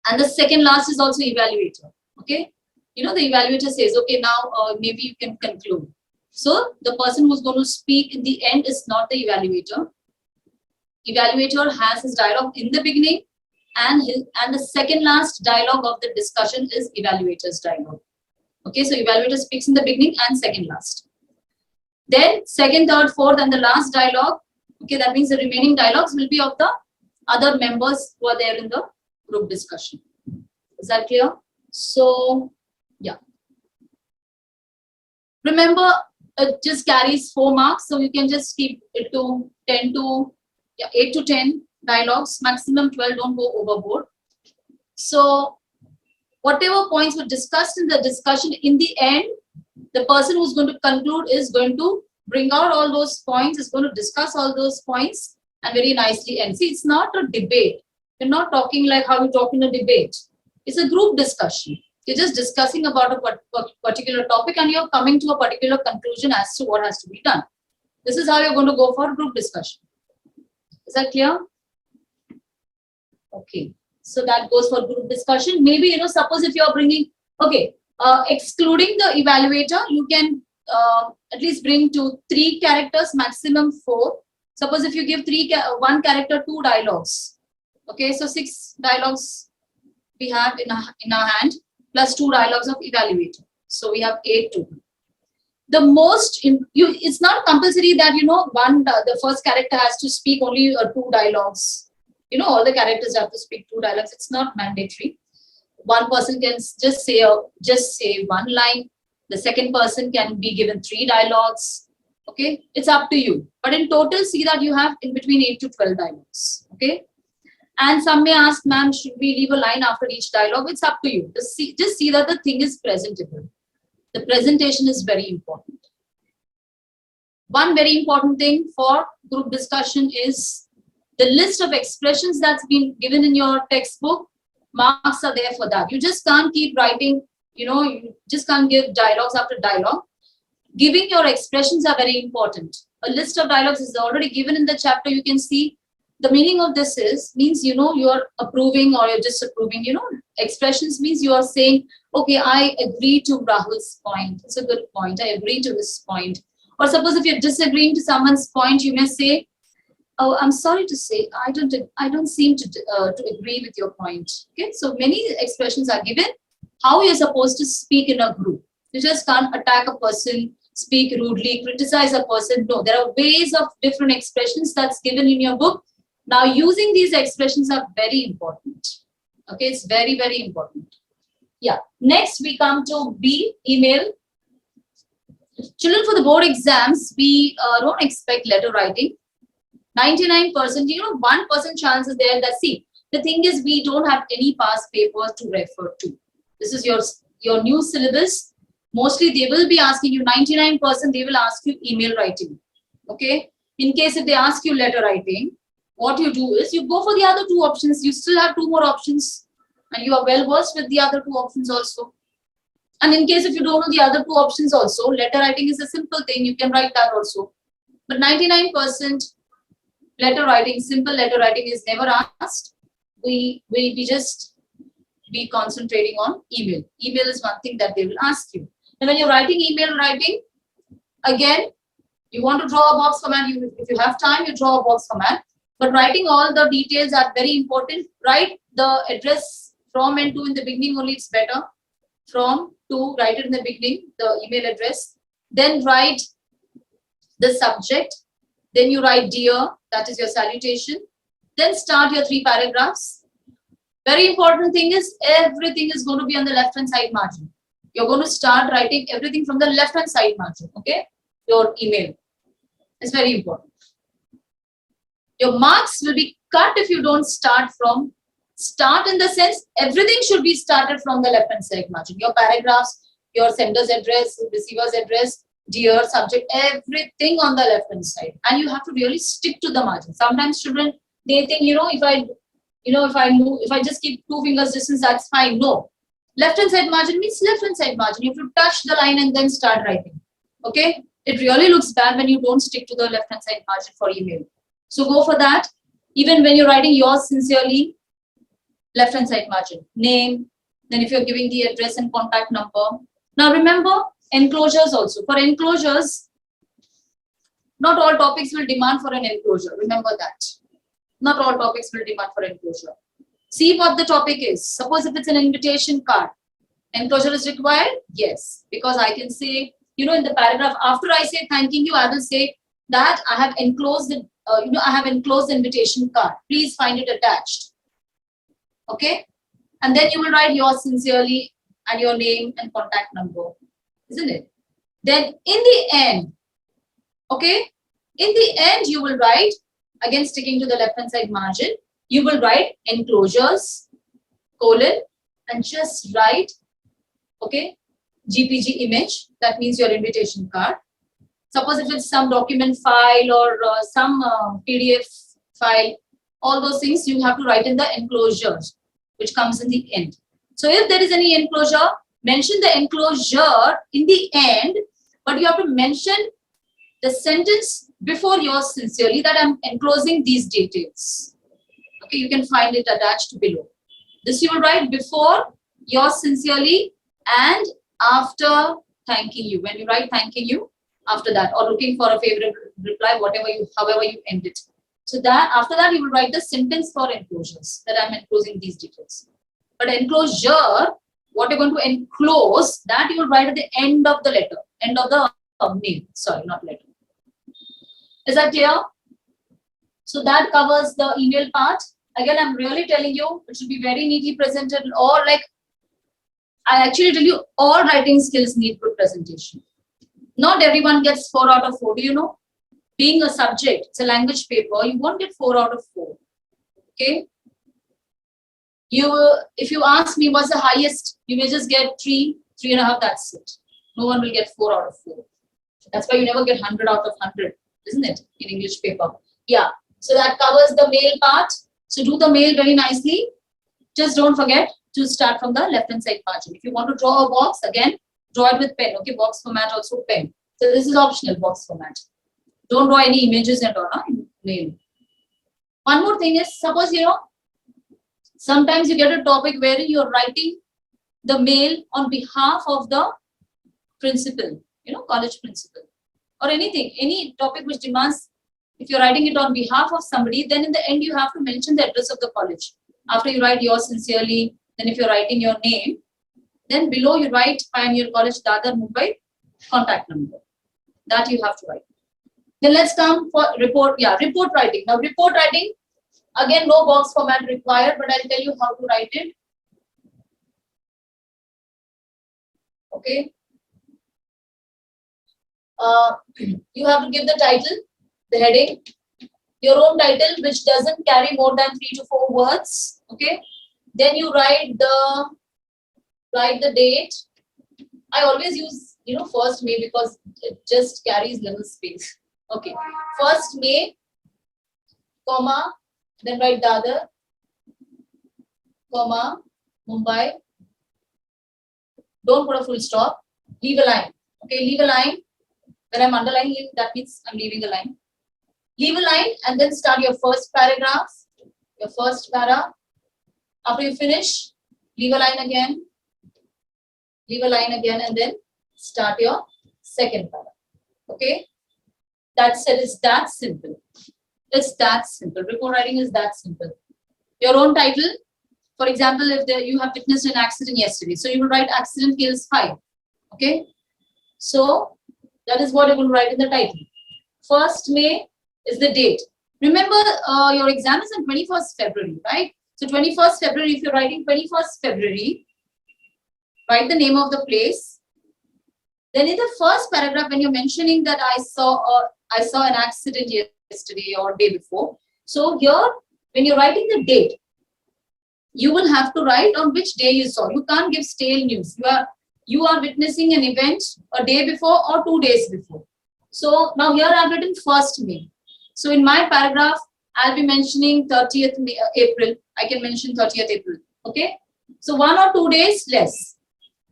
And the second last is also evaluator. Okay. The evaluator says, okay, now maybe you can conclude. So the person who's going to speak in the end is not the evaluator. Evaluator has his dialogue in the beginning, and the second last dialogue of the discussion is evaluator's dialogue. Okay, so evaluator speaks in the beginning and second last. Then second, third, fourth, and the last dialogue. Okay, that means the remaining dialogues will be of the other members who are there in the group discussion. Is that clear? So, yeah. Remember, it just carries 4 marks, so you can just keep it to 8 to 10 dialogues, maximum 12, don't go overboard. So, Whatever points were discussed in the discussion, in the end, the person who's going to conclude is going to bring out all those points, is going to discuss all those points and very nicely end. See, it's not a debate. You're not talking like how you talk in a debate. It's a group discussion. You're just discussing about a particular topic and you're coming to a particular conclusion as to what has to be done. This is how you're going to go for group discussion. Is that clear? Okay. So that goes for group discussion. Maybe, suppose if you're bringing, okay, excluding the evaluator, you can at least bring 3 characters, maximum 4. Suppose if you give one character 2 dialogues. Okay, so 6 dialogues we have in our hand, plus 2 dialogues of evaluator. So we have 8 total. The most, it's not compulsory that, the first character has to speak only 2 dialogues. All the characters have to speak 2 dialogues. It's not mandatory. One person can just say 1 line. The second person can be given 3 dialogues. Okay, it's up to you. But in total, see that you have in between 8 to 12 dialogues. Okay, and some may ask, ma'am, should we leave a line after each dialogue? It's up to you. Just see that the thing is presentable. The presentation is very important. One very important thing for group discussion is the list of expressions that's been given in your textbook. Marks are there for that. You just can't keep writing, you just can't give dialogues after dialogue. Giving your expressions are very important. A list of dialogues is already given in the chapter. You can see the meaning of this means, you are approving or you're disapproving. Expressions means you are saying, okay, I agree to Rahul's point. It's a good point. I agree to this point. Or suppose if you're disagreeing to someone's point, you may say, oh, I'm sorry to say, I don't seem to agree with your point. Okay, so many expressions are given. How you're supposed to speak in a group. You just can't attack a person, speak rudely, criticize a person. No, there are ways of different expressions that's given in your book. Now, using these expressions are very important. Okay, it's very, very important. Yeah. Next, we come to B, email. Children, for the board exams, we don't expect letter writing. 99%, 1% chance is there that, see, the thing is we don't have any past papers to refer to. This is your new syllabus. Mostly they will be asking you, 99% they will ask you email writing. Okay. In case if they ask you letter writing, what you do is you go for the other 2 options. You still have 2 more options and you are well versed with the other 2 options also. And in case if you don't know the other 2 options also, letter writing is a simple thing. You can write that also. But 99% letter writing, simple letter writing is never asked. We just be concentrating on email. Email is one thing that they will ask you. And when you're writing email writing, again, you want to draw a box format. If you have time, you draw a box format. But writing all the details are very important. Write the address from and to in the beginning only, it's better. From to, write it in the beginning, the email address. Then write the subject. Then you write dear, that is your salutation. Then start your 3 paragraphs. Very important thing is everything is going to be on the left hand side margin. You're going to start writing everything from the left hand side margin. Okay, your email is very important. Your marks will be cut if you don't start in the sense everything should be started from the left hand side margin. Your paragraphs, your sender's address, receiver's address, dear, subject, everything on the left hand side. And you have to really stick to the margin. Sometimes children, they think, if I just keep 2 fingers distance, that's fine. No. Left hand side margin means left hand side margin. You have to touch the line and then start writing. Okay. It really looks bad when you don't stick to the left hand side margin for email. So go for that. Even when you're writing yours sincerely, left hand side margin, name, then if you're giving the address and contact number. Now remember, enclosures also. For enclosures, not all topics will demand for an enclosure. Remember that. Not all topics will demand for enclosure. See what the topic is. Suppose if it's an invitation card, enclosure is required? Yes. Because I can say, in the paragraph, after I say thanking you, I will say that I have enclosed the, I have enclosed the invitation card. Please find it attached. Okay. And then you will write yours sincerely and your name and contact number. Isn't it? Then in the end, okay, in the end you will write, again sticking to the left hand side margin, you will write enclosures, colon, and just write, okay, GPG image, that means your invitation card. Suppose if it's some document file or some PDF file, all those things you have to write in the enclosure, which comes in the end. So if there is any enclosure, mention the enclosure in the end, but you have to mention the sentence before yours sincerely that I'm enclosing these details. Okay, you can find it attached below. This you will write before yours sincerely and after thanking you. When you write thanking you, after that, or looking for a favorite reply, however you end it. So that after that you will write the sentence for enclosures, that I'm enclosing these details. But enclosure, what you're going to enclose, that you will write at the end of the letter, end of the mail. Sorry, not letter. Is that clear? So that covers the email part. Again, I'm really telling you, it should be very neatly presented, or like I actually tell you, all writing skills need good presentation. Not everyone gets 4 out of 4. Do you know? Being a subject, it's a language paper, you won't get 4 out of 4. Okay? If you ask me what's the highest, you may just get 3, 3.5, that's it. No one will get 4 out of 4. That's why you never get 100 out of 100, isn't it? In English paper. Yeah. So that covers the mail part. So do the mail very nicely. Just don't forget to start from the left-hand side margin. If you want to draw a box, again, draw it with pen. Okay, box format also pen. So this is optional, box format. Don't draw any images and all in mail. One more thing is, suppose sometimes you get a topic where you're writing the mail on behalf of the principal, college principal, or anything, any topic which demands, if you're writing it on behalf of somebody, then in the end you have to mention the address of the college. After you write yours sincerely, then if you're writing your name, then below you write Pioneer College, Dadar, Mumbai, contact number. That you have to write. Then let's come for report. Yeah, report writing. Now report writing, again, no box format required, but I'll tell you how to write it. Okay. You have to give the title, the heading, your own title, which doesn't carry more than 3 to 4 words. Okay. Then you write the date. I always use 1st May because it just carries little space. Okay. 1st May, comma, then write Dadar, comma, Mumbai. Don't put a full stop. Leave a line. Okay, leave a line. When I'm underlining, that means I'm leaving a line. Leave a line and then start your first paragraph, your first para. After you finish, leave a line again, and then start your second para. Okay? That's it. It's that simple. It's that simple. Report writing is that simple. Your own title. For example, if you have witnessed an accident yesterday, so you will write accident kills 5. Okay? So that is what you will write in the title. 1st May is the date. Remember, your exam is on 21st February, right? So 21st February, if you're writing 21st February, write the name of the place. Then in the first paragraph, when you're mentioning that I saw an accident yesterday or day before. So here, when you're writing the date, you will have to write on which day you saw. You can't give stale news. You are witnessing an event a day before or 2 days before. So now here I've written 1st May. So in my paragraph, I'll be mentioning 30th April. I can mention 30th April. Okay. So 1 or 2 days less.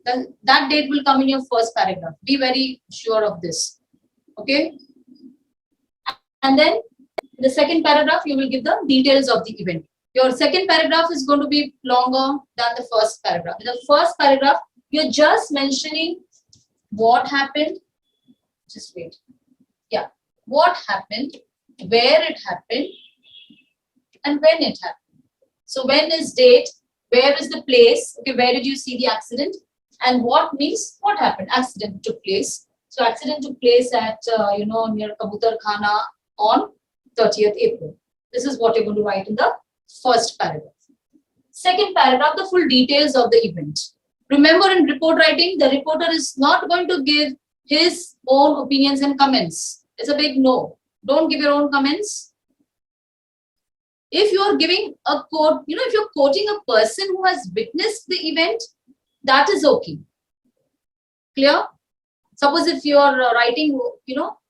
Then that date will come in your first paragraph. Be very sure of this. Okay. And then in the second paragraph, you will give the details of the event. Your second paragraph is going to be longer than the first paragraph. In the first paragraph, you're just mentioning what happened. Just wait. Yeah. What happened, where it happened, and when it happened. So when is date, where is the place, okay, where did you see the accident, and what means what happened, accident took place. So accident took place at, near Kabutar Khana on 30th April. This is what you're going to write in the first paragraph. Second paragraph, the full details of the event. Remember, in report writing, the reporter is not going to give his own opinions and comments. It's a big no. Don't give your own comments. If you are giving a quote, if you're quoting a person who has witnessed the event, that is okay. Clear? Suppose if you are writing,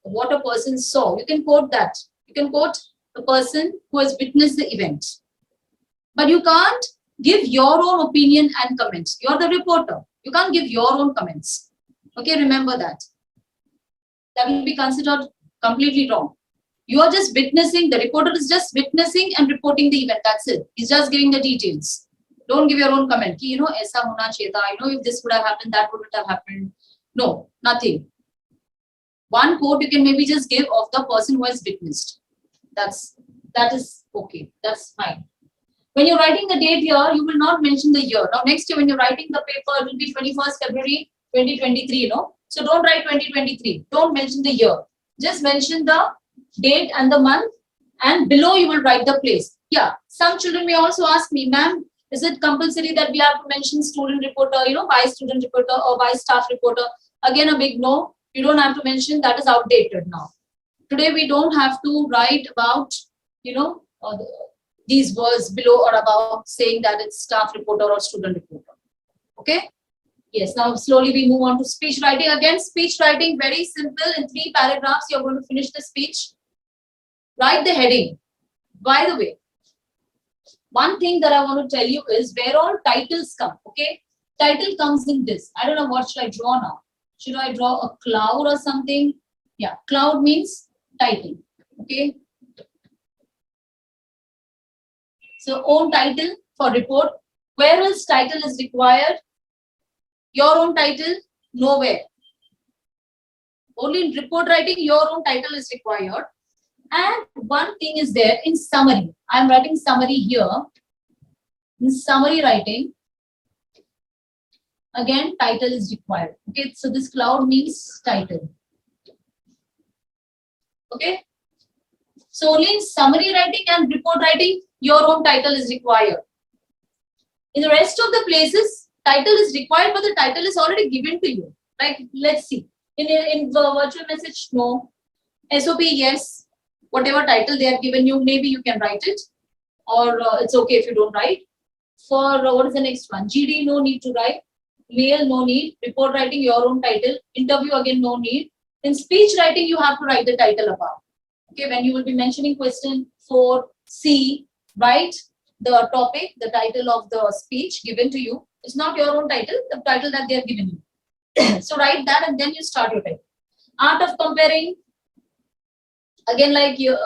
what a person saw, you can quote that. You can quote the person who has witnessed the event. But you can't give your own opinion and comments. You're the reporter. You can't give your own comments. Okay, remember that. That will be considered completely wrong. You are just witnessing, the reporter is just witnessing and reporting the event. That's it. He's just giving the details. Don't give your own comment. Aisa hona chahiye tha. If this would have happened, that would have happened. No, nothing. One quote you can maybe just give of the person who has witnessed. That is okay. That's fine. When you're writing the date here, you will not mention the year. Now, next year, when you're writing the paper, it will be 21st February 2023, So don't write 2023. Don't mention the year. Just mention the date and the month, and below you will write the place. Yeah, some children may also ask me, ma'am, is it compulsory that we have to mention student reporter, by student reporter or by staff reporter? Again, a big no. You don't have to mention. That is outdated now. Today, we don't have to write about, these words below or above saying that it's staff reporter or student reporter. Okay? Yes, now slowly we move on to speech writing. Again, speech writing, very simple. In 3 paragraphs, you're going to finish the speech. Write the heading. By the way, one thing that I want to tell you is where all titles come. Okay? Title comes in this. I don't know what should I draw now. Should I draw a cloud or something? Yeah, cloud means title. Okay? So own title for report. Where else title is required? Your own title? Nowhere. Only in report writing, your own title is required. And one thing is there in summary. I am writing summary here. In summary writing, again, title is required. Okay, so this cloud means title. Okay. So only in summary writing and report writing, your own title is required. In the rest of the places, title is required, but the title is already given to you. Like, let's see. In the virtual message, no. SOP, yes. Whatever title they have given you, maybe you can write it. Or it's okay if you don't write. For what is the next one? GD, no need to write. Mail, no need. Report writing, your own title. Interview, again, no need. In speech writing, you have to write the title above. Okay, when you will be mentioning question 4C, write the topic, the title of the speech given to you. It's not your own title, the title that they have given you. So write that and then you start your title. Art of comparing. Again, like you,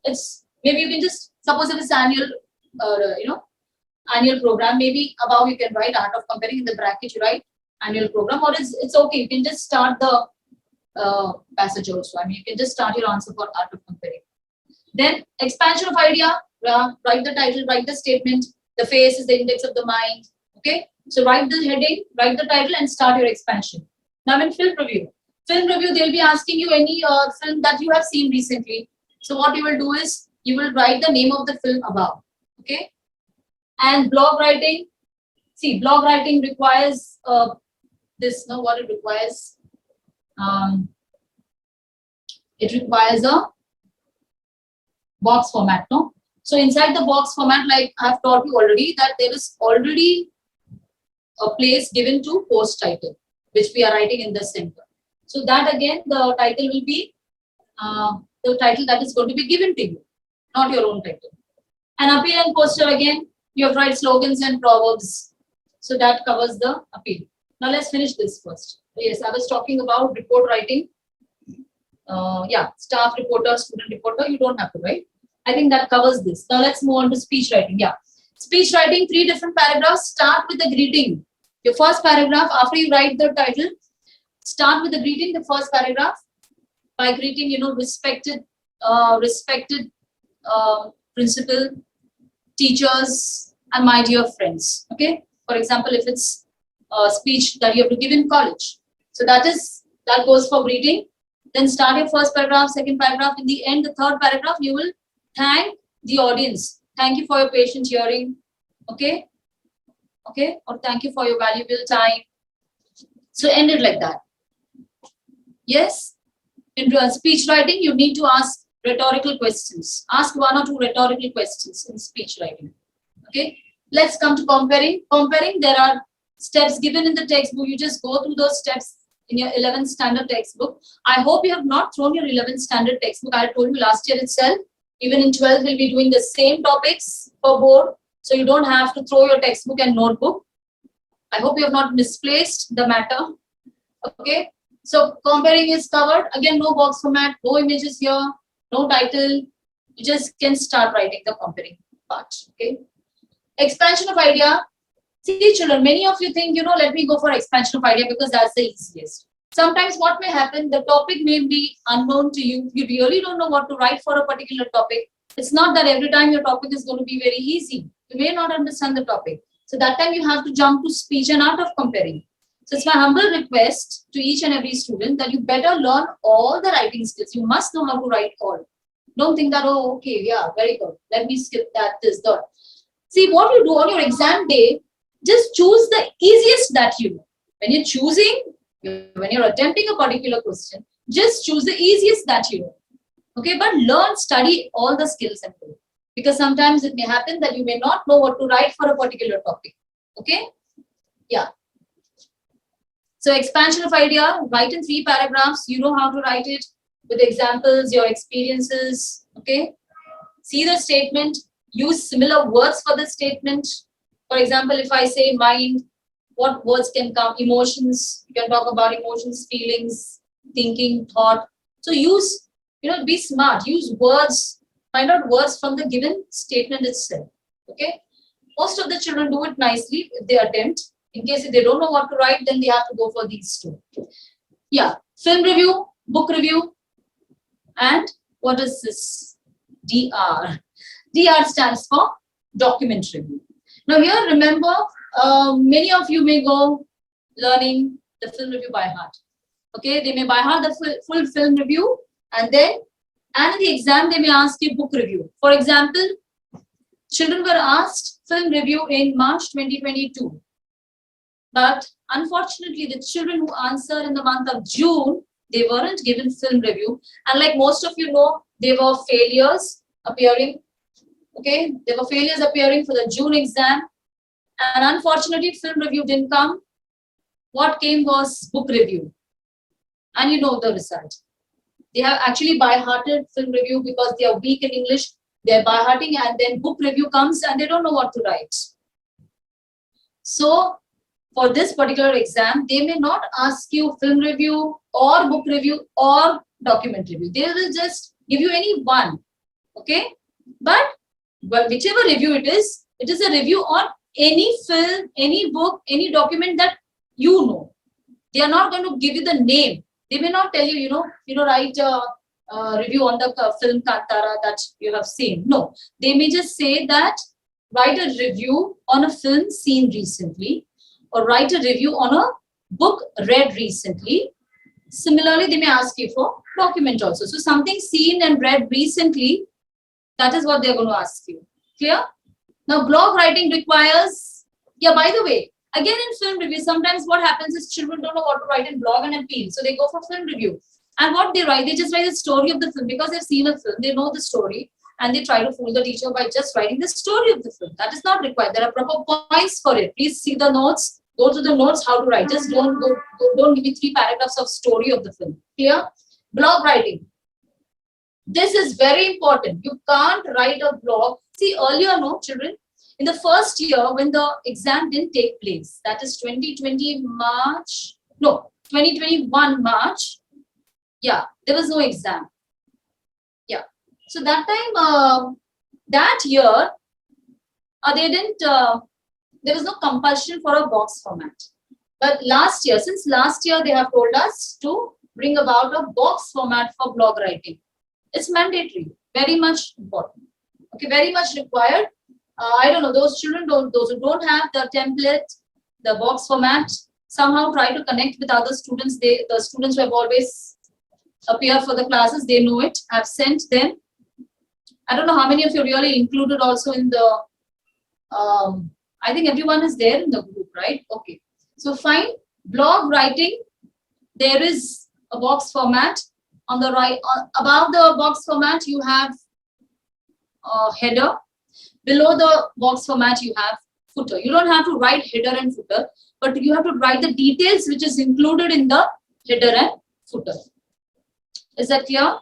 it's maybe you can just suppose if it's annual, annual program. Maybe above you can write art of comparing. In the bracket you write annual program, or it's okay. You can just start the passage also. I mean, you can just start your answer for art of comparing. Then expansion of idea. Write the title, write the statement. The face is the index of the mind. Okay, so write the heading, write the title, and start your expansion. Now, in film review, they'll be asking you any film that you have seen recently. So what you will do is you will write the name of the film above. Okay, and blog writing. See, blog writing requires this. No, what it requires. It requires a box format. No. So inside the box format, like I have taught you already, that there is already a place given to post title, which we are writing in the center. So that again, the title will be the title that is going to be given to you, not your own title. And appeal and poster, again, you have to write slogans and proverbs. So that covers the appeal. Now let's finish this first. Yes, I was talking about report writing. Staff reporter, student reporter, you don't have to write. I think that covers this. Now let's move on to speech writing. Yeah. Speech writing, 3 different paragraphs. Start with the greeting. Your first paragraph, after you write the title, start with the greeting, the first paragraph. By greeting, respected principal, teachers, and my dear friends. Okay. For example, if it's a speech that you have to give in college. So that goes for greeting. Then start your first paragraph, second paragraph. In the end, the third paragraph, you will thank the audience. Thank you for your patient hearing. Okay. Okay. Or thank you for your valuable time. So end it like that. Yes. In speech writing, you need to ask rhetorical questions. Ask 1 or 2 rhetorical questions in speech writing. Okay. Let's come to comparing. Comparing, there are steps given in the textbook. You just go through those steps in your 11th standard textbook. I hope you have not thrown your 11th standard textbook. I told you last year itself. Even in 12th, we'll be doing the same topics for board. So you don't have to throw your textbook and notebook. I hope you have not misplaced the matter. Okay. So comparing is covered. Again, no box format, no images here, no title. You just can start writing the comparing part. Okay. Expansion of idea. See, children, many of you think, let me go for expansion of idea because that's the easiest. Sometimes what may happen, the topic may be unknown to you. You really don't know what to write for a particular topic. It's not that every time your topic is going to be very easy. You may not understand the topic. So that time you have to jump to speech and art of comparing. So it's my humble request to each and every student that you better learn all the writing skills. You must know how to write all. Don't think that, oh, okay, yeah, very good. Let me skip that, this, that. See, what you do on your exam day, just choose the easiest that you know. When you're choosing, when you're attempting a particular question, just choose the easiest that you know. Okay, but learn, study all the skills and do. Because sometimes it may happen that you may not know what to write for a particular topic. Okay, yeah. So expansion of idea, write in 3 paragraphs. You know how to write it with examples, your experiences. Okay, see the statement, use similar words for the statement. For example, if I say mind, what words can come? Emotions. You can talk about emotions, feelings, thinking, thought. So use, be smart. Use words. Find out words from the given statement itself. Okay. Most of the children do it nicely if they attempt. In case if they don't know what to write, then they have to go for these 2. Yeah. Film review, book review, and what is this? DR. DR stands for document review. Now here, remember, many of you may go learning the film review by heart. Okay, they may by heart the full film review, and in the exam, they may ask you book review. For example, children were asked film review in March 2022. But unfortunately, the children who answered in the month of June, they weren't given film review. And like most of you know, they were failures appearing. Okay, there were failures appearing for the June exam, and unfortunately, film review didn't come. What came was book review, and you know the result. They have actually by-hearted film review because they are weak in English. They're by-hearting, and then book review comes, and they don't know what to write. So, for this particular exam, they may not ask you film review or book review or document review. They will just give you any one. Okay, but whichever review it is a review on any film, any book, any document that you know. They are not going to give you the name. They may not tell you, write a review on the film Kantara that you have seen. No, they may just say that write a review on a film seen recently, or write a review on a book read recently. Similarly, they may ask you for document also. So something seen and read recently, that is what they're going to ask you. Clear? Now, blog writing requires, by the way, again in film review, sometimes what happens is children don't know what to write in blog and appeal. So they go for film review. And what they write, they just write the story of the film because they've seen a film, they know the story, and they try to fool the teacher by just writing the story of the film. That is not required. There are proper points for it. Please see the notes. Go to the notes how to write. Just don't give me 3 paragraphs of story of the film. Clear? Blog writing. This is very important. You can't write a blog. See, earlier, no, children, in the first year when the exam didn't take place, that is 2021 March, there was no exam. So that time, that year, there was no compulsion for a box format. But since last year, they have told us to bring about a box format for blog writing. It's mandatory, very much important. Okay, very much required. I don't know, those who don't have the template, the box format, somehow try to connect with other students. The students who have always appeared for the classes, they know it. I've sent them. I don't know how many of you really included also in the, I think everyone is there in the group, right? Okay. So fine, blog writing, there is a box format. On the right, above the box format, you have header. Below the box format, you have footer. You don't have to write header and footer, but you have to write the details which is included in the header and footer. Is that clear?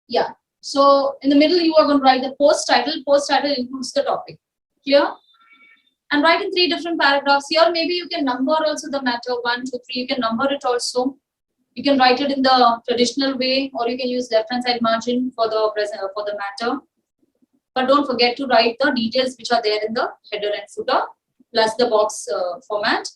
Yeah. So in the middle, you are going to write the post title. Post title includes the topic. Clear? And write in 3 different paragraphs. Here, maybe you can number also the matter 1, 2, 3. You can number it also. You can write it in the traditional way, or you can use left-hand side margin for the present for the matter. But don't forget to write the details which are there in the header and footer, plus the box format.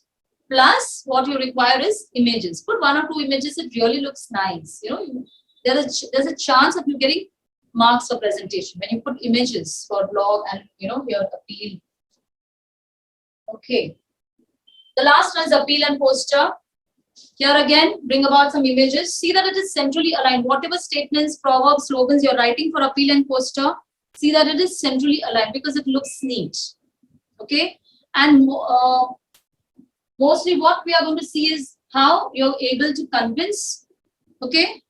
Plus, what you require is images. Put 1 or 2 images. It really looks nice. You know, there's a chance of you getting marks for presentation when you put images for blog and your appeal. Okay. The last one is appeal and poster. Here again, bring about some images. See that it is centrally aligned. Whatever statements, proverbs, slogans you're writing for appeal and poster, see that it is centrally aligned because it looks neat. Okay. And mostly what we are going to see is how you're able to convince, okay,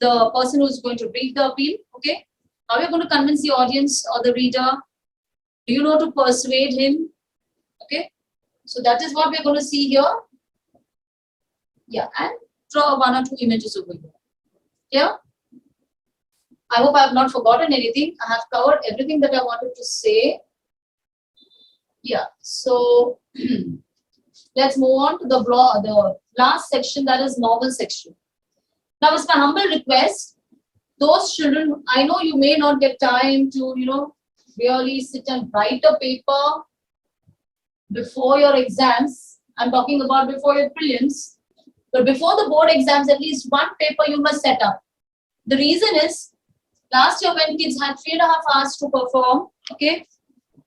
the person who's going to read the appeal, okay. How you're going to convince the audience or the reader. Do you know to persuade him? Okay. So that is what we're going to see here. Yeah, and draw 1 or 2 images over here. Yeah. I hope I have not forgotten anything. I have covered everything that I wanted to say. Yeah. So let's move on to the last section, that is novel section. Now, it's my humble request. Those children, I know you may not get time to, really sit and write a paper before your exams. I'm talking about before your prelims. But before the board exams, at least 1 paper you must set up. The reason is, last year when kids had 3.5 hours to perform, okay,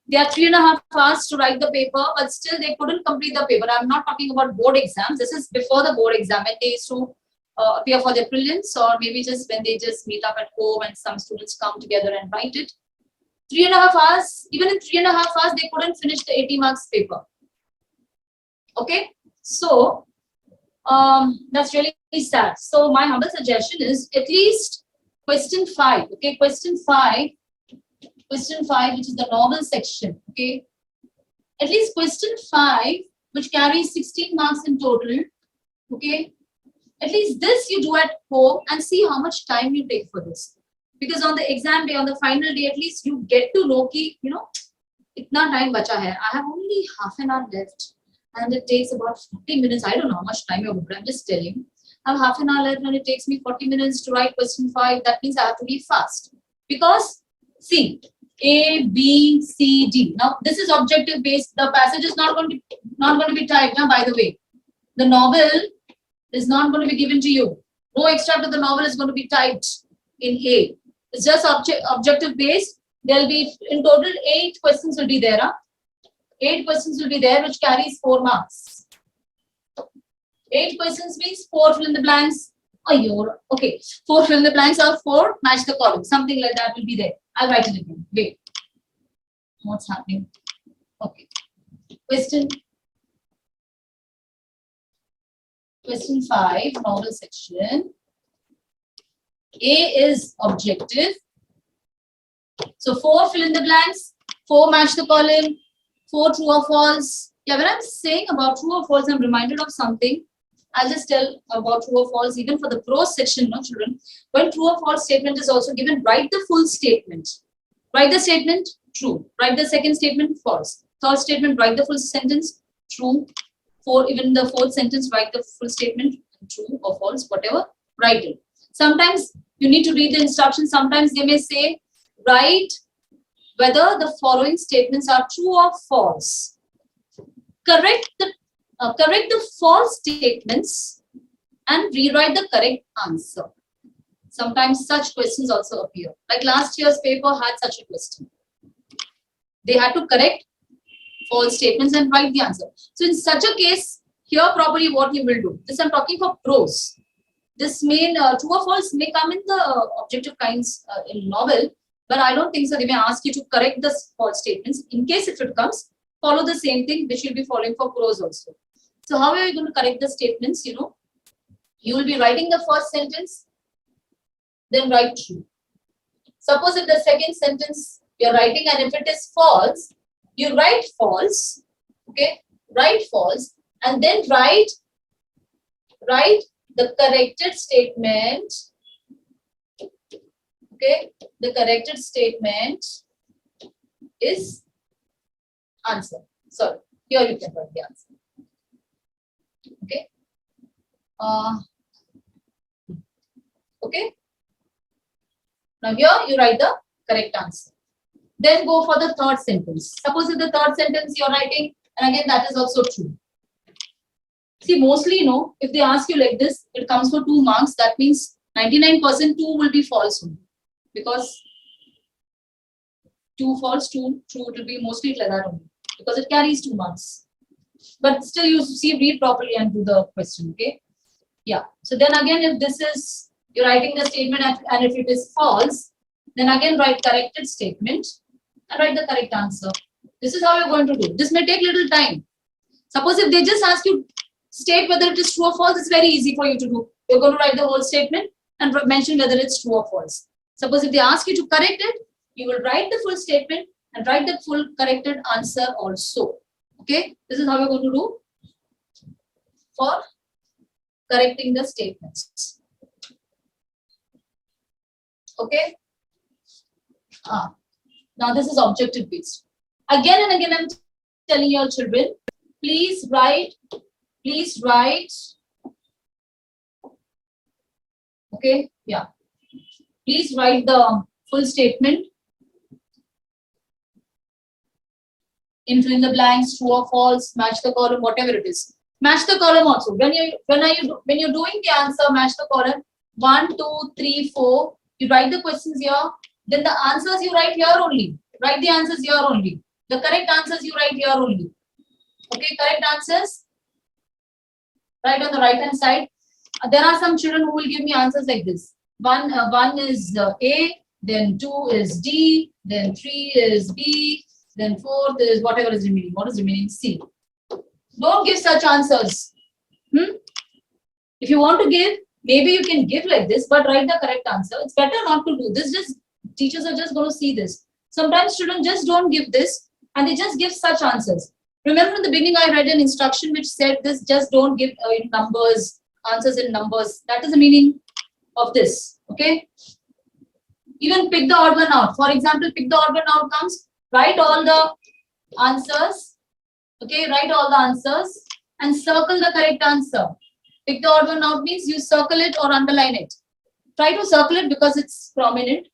they had 3.5 hours to write the paper, but still they couldn't complete the paper. I'm not talking about board exams. This is before the board exam, when they used to appear for their prelims, or maybe just when they just meet up at home and some students come together and write it. 3.5 hours, even in 3.5 hours, they couldn't finish the 80 marks paper. Okay, so that's really sad. So my humble suggestion is at least question 5. Okay, question 5, which is the novel section. Okay, at least question 5, which carries 16 marks in total. Okay, at least this you do at home and see how much time you take for this. Because on the exam day, on the final day, at least you get to know ki, itna time bacha hai. I have only half an hour left. And it takes about 40 minutes. I don't know how much time you have, but I'm just telling. I have half an hour left and it takes me 40 minutes to write question 5. That means I have to be fast. Because, see, A, B, C, D. Now, this is objective based. The passage is not going to be typed, by the way. The novel is not going to be given to you. No extract of the novel is going to be typed in A. It's just objective based. There will be, in total, 8 questions will be there. 8 questions will be there, which carries 4 marks. 8 questions means 4 fill in the blanks. Okay, 4 fill in the blanks or 4 match the column. Something like that will be there. I'll write it again. Wait. What's happening? Okay. Question 5, novel section. A is objective. So 4 fill in the blanks, 4 match the column, 4 true or false. Yeah, when I'm saying about true or false, I'm reminded of something. I'll just tell about true or false, even for the prose section, no children. When true or false statement is also given, write the full statement. Write the statement, true. Write the second statement, false. Third statement, write the full sentence, true. Even the fourth sentence, write the full statement, true or false, whatever, write it. Sometimes you need to read the instructions. Sometimes they may say, write whether the following statements are true or false. Correct the false statements and rewrite the correct answer. Sometimes such questions also appear. Like last year's paper had such a question. They had to correct false statements and write the answer. So in such a case, here probably what you will do. This I'm talking for prose. This may, true or false may come in the objective kinds in novel, but I don't think so. They may ask you to correct the false statements. In case if it comes, follow the same thing which you'll be following for prose also. So how are you going to correct the statements? You will be writing the first sentence, then write true. Suppose if the second sentence you're writing and if it is false, you write false, okay, write false, and then write the corrected statement, okay, the corrected statement is answer. Sorry, here you can write the answer, okay. Okay. Now here you write the correct answer. Then go for the third sentence. Suppose if the third sentence you're writing, and again that is also true. See, mostly, if they ask you like this, it comes for 2 marks. That means 99% 2 will be false only. Because 2 false, 2 true, it will be mostly like that only. Because it carries 2 marks. But still you read properly and do the question, okay? Yeah. So then again, if this is, you're writing the statement and if it is false, then again write corrected statement and write the correct answer. This is how you're going to do. This may take little time. Suppose if they just ask you state whether it is true or false, it's very easy for you to do. You're going to write the whole statement and mention whether it's true or false. Suppose if they ask you to correct it, you will write the full statement and write the full corrected answer also. Okay, this is how we're going to do for correcting the statements. Okay. Now this is objective based. Again and again, I'm telling your children, please write. Okay, yeah. Please write the full statement. Fill in the blanks, true or false, match the column, whatever it is. Match the column also. When you're doing the answer, match the column 1, 2, 3, 4. You write the questions here. Then the answers you write here only. Write the answers here only. The correct answers you write here only. Okay, correct answers. Right on the right hand side. There are some children who will give me answers like this. One is A, then 2 is D, then 3 is B, then 4th is whatever is remaining. What is remaining? C. Don't give such answers. If you want to give, maybe you can give like this, but write the correct answer. It's better not to do this. Just teachers are just going to see this. Sometimes students just don't give this and they just give such answers. Remember in the beginning, I read an instruction which said this, just don't give in numbers, answers in numbers. That is the meaning of this. Okay. Even pick the odd one out. For example, pick the odd one out comes, write all the answers. Okay, write all the answers and circle the correct answer. Pick the odd one out means you circle it or underline it. Try to circle it because it's prominent.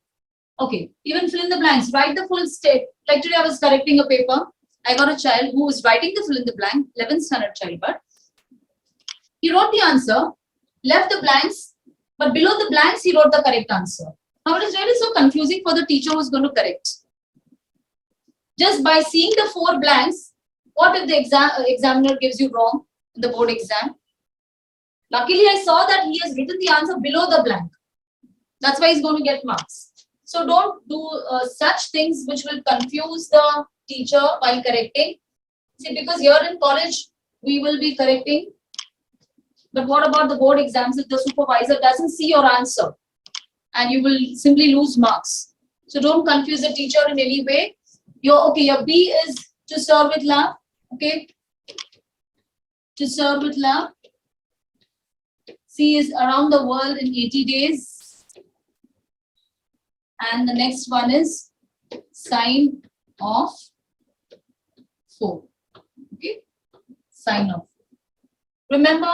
Okay, even fill in the blanks. Write the full state. Like today I was correcting a paper. I got a child who was writing the fill in the blank, 11th standard child, but he wrote the answer, left the blanks, but below the blanks he wrote the correct answer. Now it is really so confusing for the teacher who's going to correct. Just by seeing the 4 blanks, what if the examiner gives you wrong in the board exam? Luckily, I saw that he has written the answer below the blank. That's why he's going to get marks. So don't do such things which will confuse the teacher while correcting. See, because here in college, we will be correcting. But what about the board exams if the supervisor doesn't see your answer? And you will simply lose marks. So don't confuse the teacher in any way. Your B is to serve with love. Okay. To serve with love. C is around the world in 80 days. And the next one is sign of 4. Okay. Sign of 4. Remember,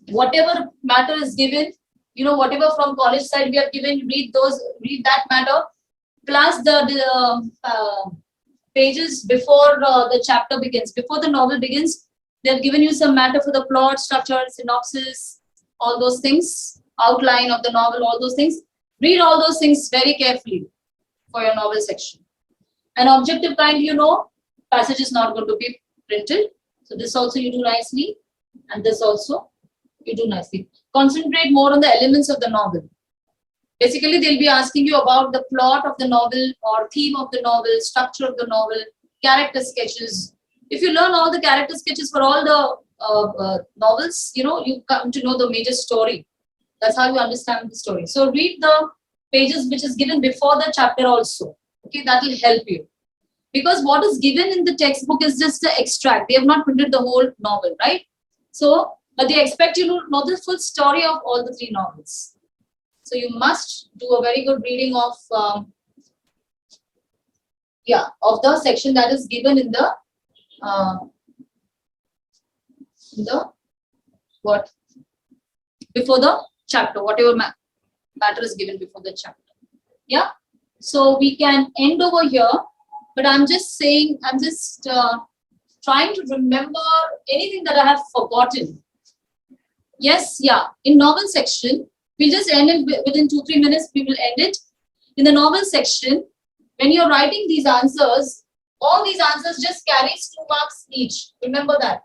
whatever matter is given, whatever from college side we are given, read that matter, plus the pages before the chapter begins, before the novel begins. They have given you some matter for the plot, structure, synopsis, all those things, outline of the novel, all those things. Read all those things very carefully for your novel section. An objective kind, passage is not going to be printed. So this also you do nicely, and this also you do nicely. Concentrate more on the elements of the novel. Basically, they'll be asking you about the plot of the novel or theme of the novel, structure of the novel, character sketches, If you learn all the character sketches for all the novels, you come to know the major story. That's how you understand the story. So read the pages which is given before the chapter also. Okay, that will help you. Because what is given in the textbook is just the extract. They have not printed the whole novel, right? So, but they expect you to know the full story of all the 3 novels. So you must do a very good reading of the section that is given in the what before the chapter, whatever matter is given before the chapter. Yeah. So we can end over here, but I'm just saying, I'm just trying to remember anything that I have forgotten. Yes, yeah. In novel section, we'll just end it within 2-3 minutes. We will end it. In the novel section, when you're writing these answers, all these answers just carries 2 marks each. Remember that.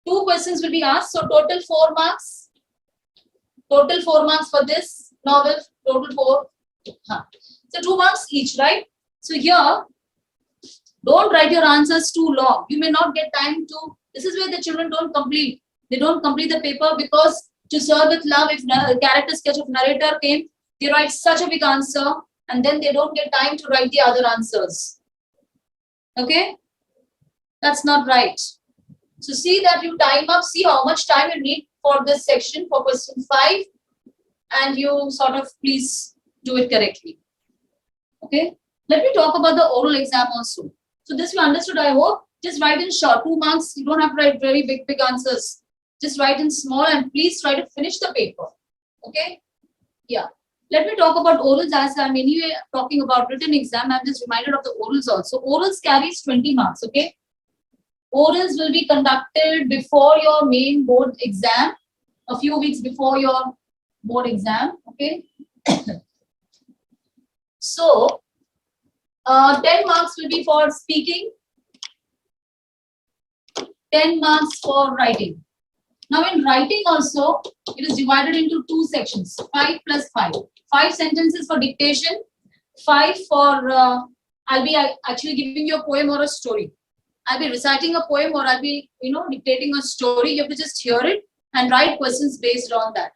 2 questions will be asked, so total 4 marks. Total 4 marks for this novel. Total 4. So 2 marks each, right? So here, don't write your answers too long. You may not get time to. This is where the children don't complete. They don't complete the paper because to serve with love, if a character sketch of narrator came, they write such a big answer and then they don't get time to write the other answers. Okay? That's not right. So see that you time up, see how much time you need for this section for question 5 and you sort of please do it correctly. Okay? Let me talk about the oral exam also. So this you understood, I hope. Just write in short, 2 marks. You don't have to write very big answers. Just write in small and please try to finish the paper. Okay? Yeah. Let me talk about orals as I'm anyway talking about written exam. I'm just reminded of the orals also. Orals carries 20 marks. Okay? Orals will be conducted before your main board exam, a few weeks before your board exam. Okay? So, 10 marks will be for speaking, 10 marks for writing. Now in writing also, it is divided into 2 sections, 5 plus 5. 5 sentences for dictation, 5 for, I'll be actually giving you a poem or a story. I'll be reciting a poem or I'll be, dictating a story. You have to just hear it and write questions based on that.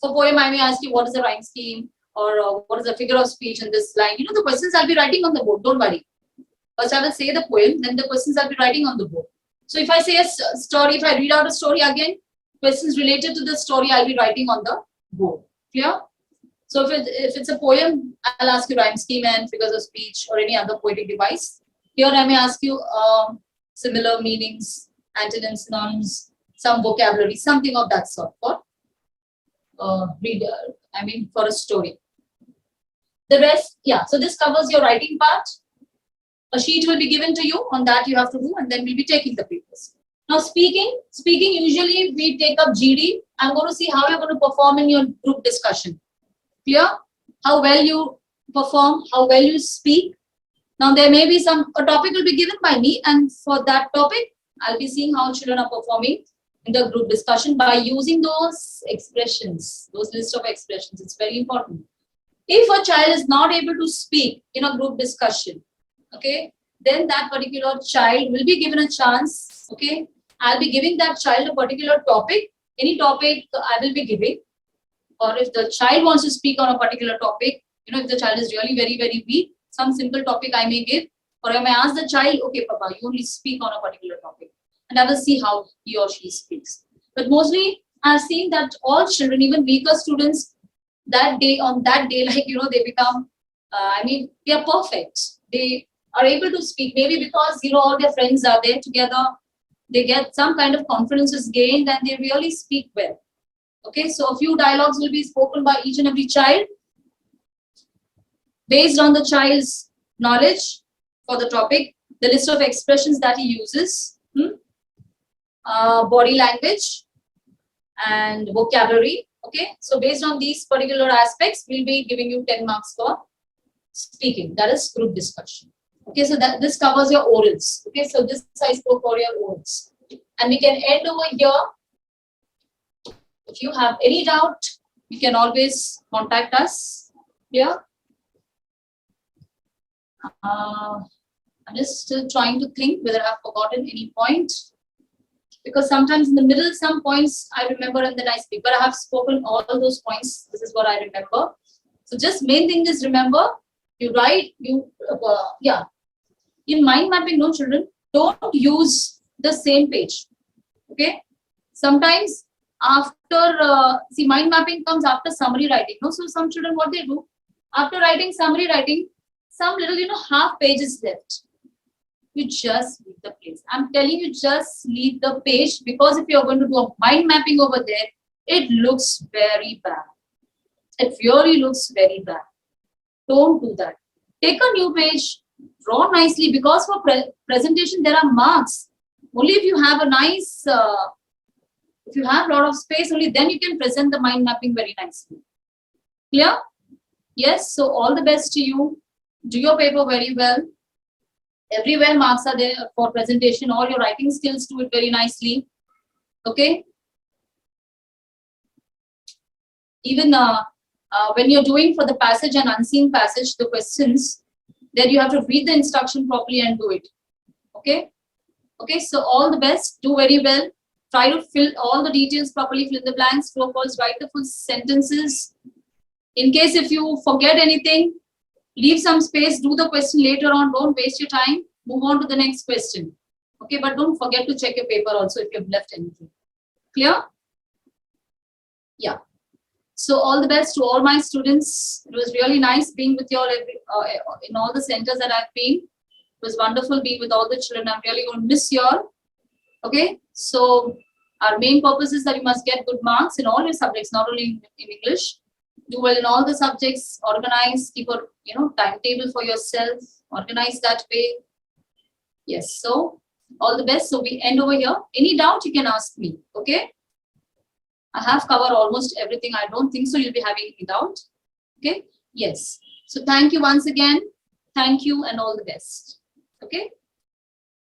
For poem, I may ask you what is the rhyme scheme or what is the figure of speech in this line. The questions I'll be writing on the board. Don't worry. First I will say the poem, then the questions I'll be writing on the board. So if I say a story, if I read out a story again, questions related to the story I'll be writing on the board. Clear? So if it's a poem, I'll ask you rhyme scheme and figures of speech or any other poetic device. Here I may ask you similar meanings, antonyms, synonyms, some vocabulary, something of that sort for for a story. The rest, yeah. So this covers your writing part. A sheet will be given to you. On that you have to do, and then we'll be taking the papers. Now speaking usually we take up GD. I'm going to see how you're going to perform in your group discussion. Clear? How well you perform, how well you speak. Now there may be a topic will be given by me, and for that topic, I'll be seeing how children are performing in the group discussion by using those expressions, those list of expressions. It's very important. If a child is not able to speak in a group discussion, okay, then that particular child will be given a chance. Okay, I'll be giving that child a particular topic. Any topic I will be giving, or if the child wants to speak on a particular topic, if the child is really very, very weak, some simple topic I may give, or I may ask the child, okay, Papa, you only speak on a particular topic, and I will see how he or she speaks. But mostly, I've seen that all children, even weaker students, on that day, they become, they are perfect. They are able to speak, maybe because, all their friends are there together, they get some kind of confidence is gained and they really speak well. Okay, so a few dialogues will be spoken by each and every child based on the child's knowledge for the topic, the list of expressions that he uses, body language and vocabulary. Okay, so based on these particular aspects, we'll be giving you 10 marks for speaking. That is group discussion. Okay, so this covers your orals. Okay, so this I spoke for your orals. And we can end over here. If you have any doubt, you can always contact us here. I'm just still trying to think whether I've forgotten any point. Because sometimes in the middle, some points I remember and then I speak. But I have spoken all those points. This is what I remember. So just main thing is remember, you write, in mind mapping, no children, don't use the same page. Okay. Sometimes after, mind mapping comes after summary writing. No, so some children, what they do, after writing summary writing, some little, half page is left. You just leave the place. I'm telling you, just leave the page, because if you're going to do a mind mapping over there, it looks very bad. It really looks very bad. Don't do that. Take a new page, draw nicely, because for presentation there are marks. Only if you have a nice, if you have a lot of space, only then you can present the mind mapping very nicely. Clear? Yes, so all the best to you. Do your paper very well. Everywhere marks are there for presentation. All your writing skills, do it very nicely. Okay? Even when you're doing for the passage and unseen passage, the questions, then you have to read the instruction properly and do it. Okay? Okay, so all the best. Do very well. Try to fill all the details properly, fill in the blanks, true or false, write the full sentences. In case if you forget anything, leave some space, do the question later on. Don't waste your time. Move on to the next question. Okay, but don't forget to check your paper also if you've left anything. Clear? Yeah. So all the best to all my students. It was really nice being with you all in all the centers that I've been. It was wonderful being with all the children. I'm really going to miss you all. Okay, so our main purpose is that you must get good marks in all your subjects, not only in English. Do well in all the subjects, organize, keep a timetable for yourself, organize that way. Yes, so all the best. So we end over here. Any doubt you can ask me, okay? I have covered almost everything. I don't think so you'll be having any doubt. Okay, yes. So thank you once again. Thank you and all the best. Okay.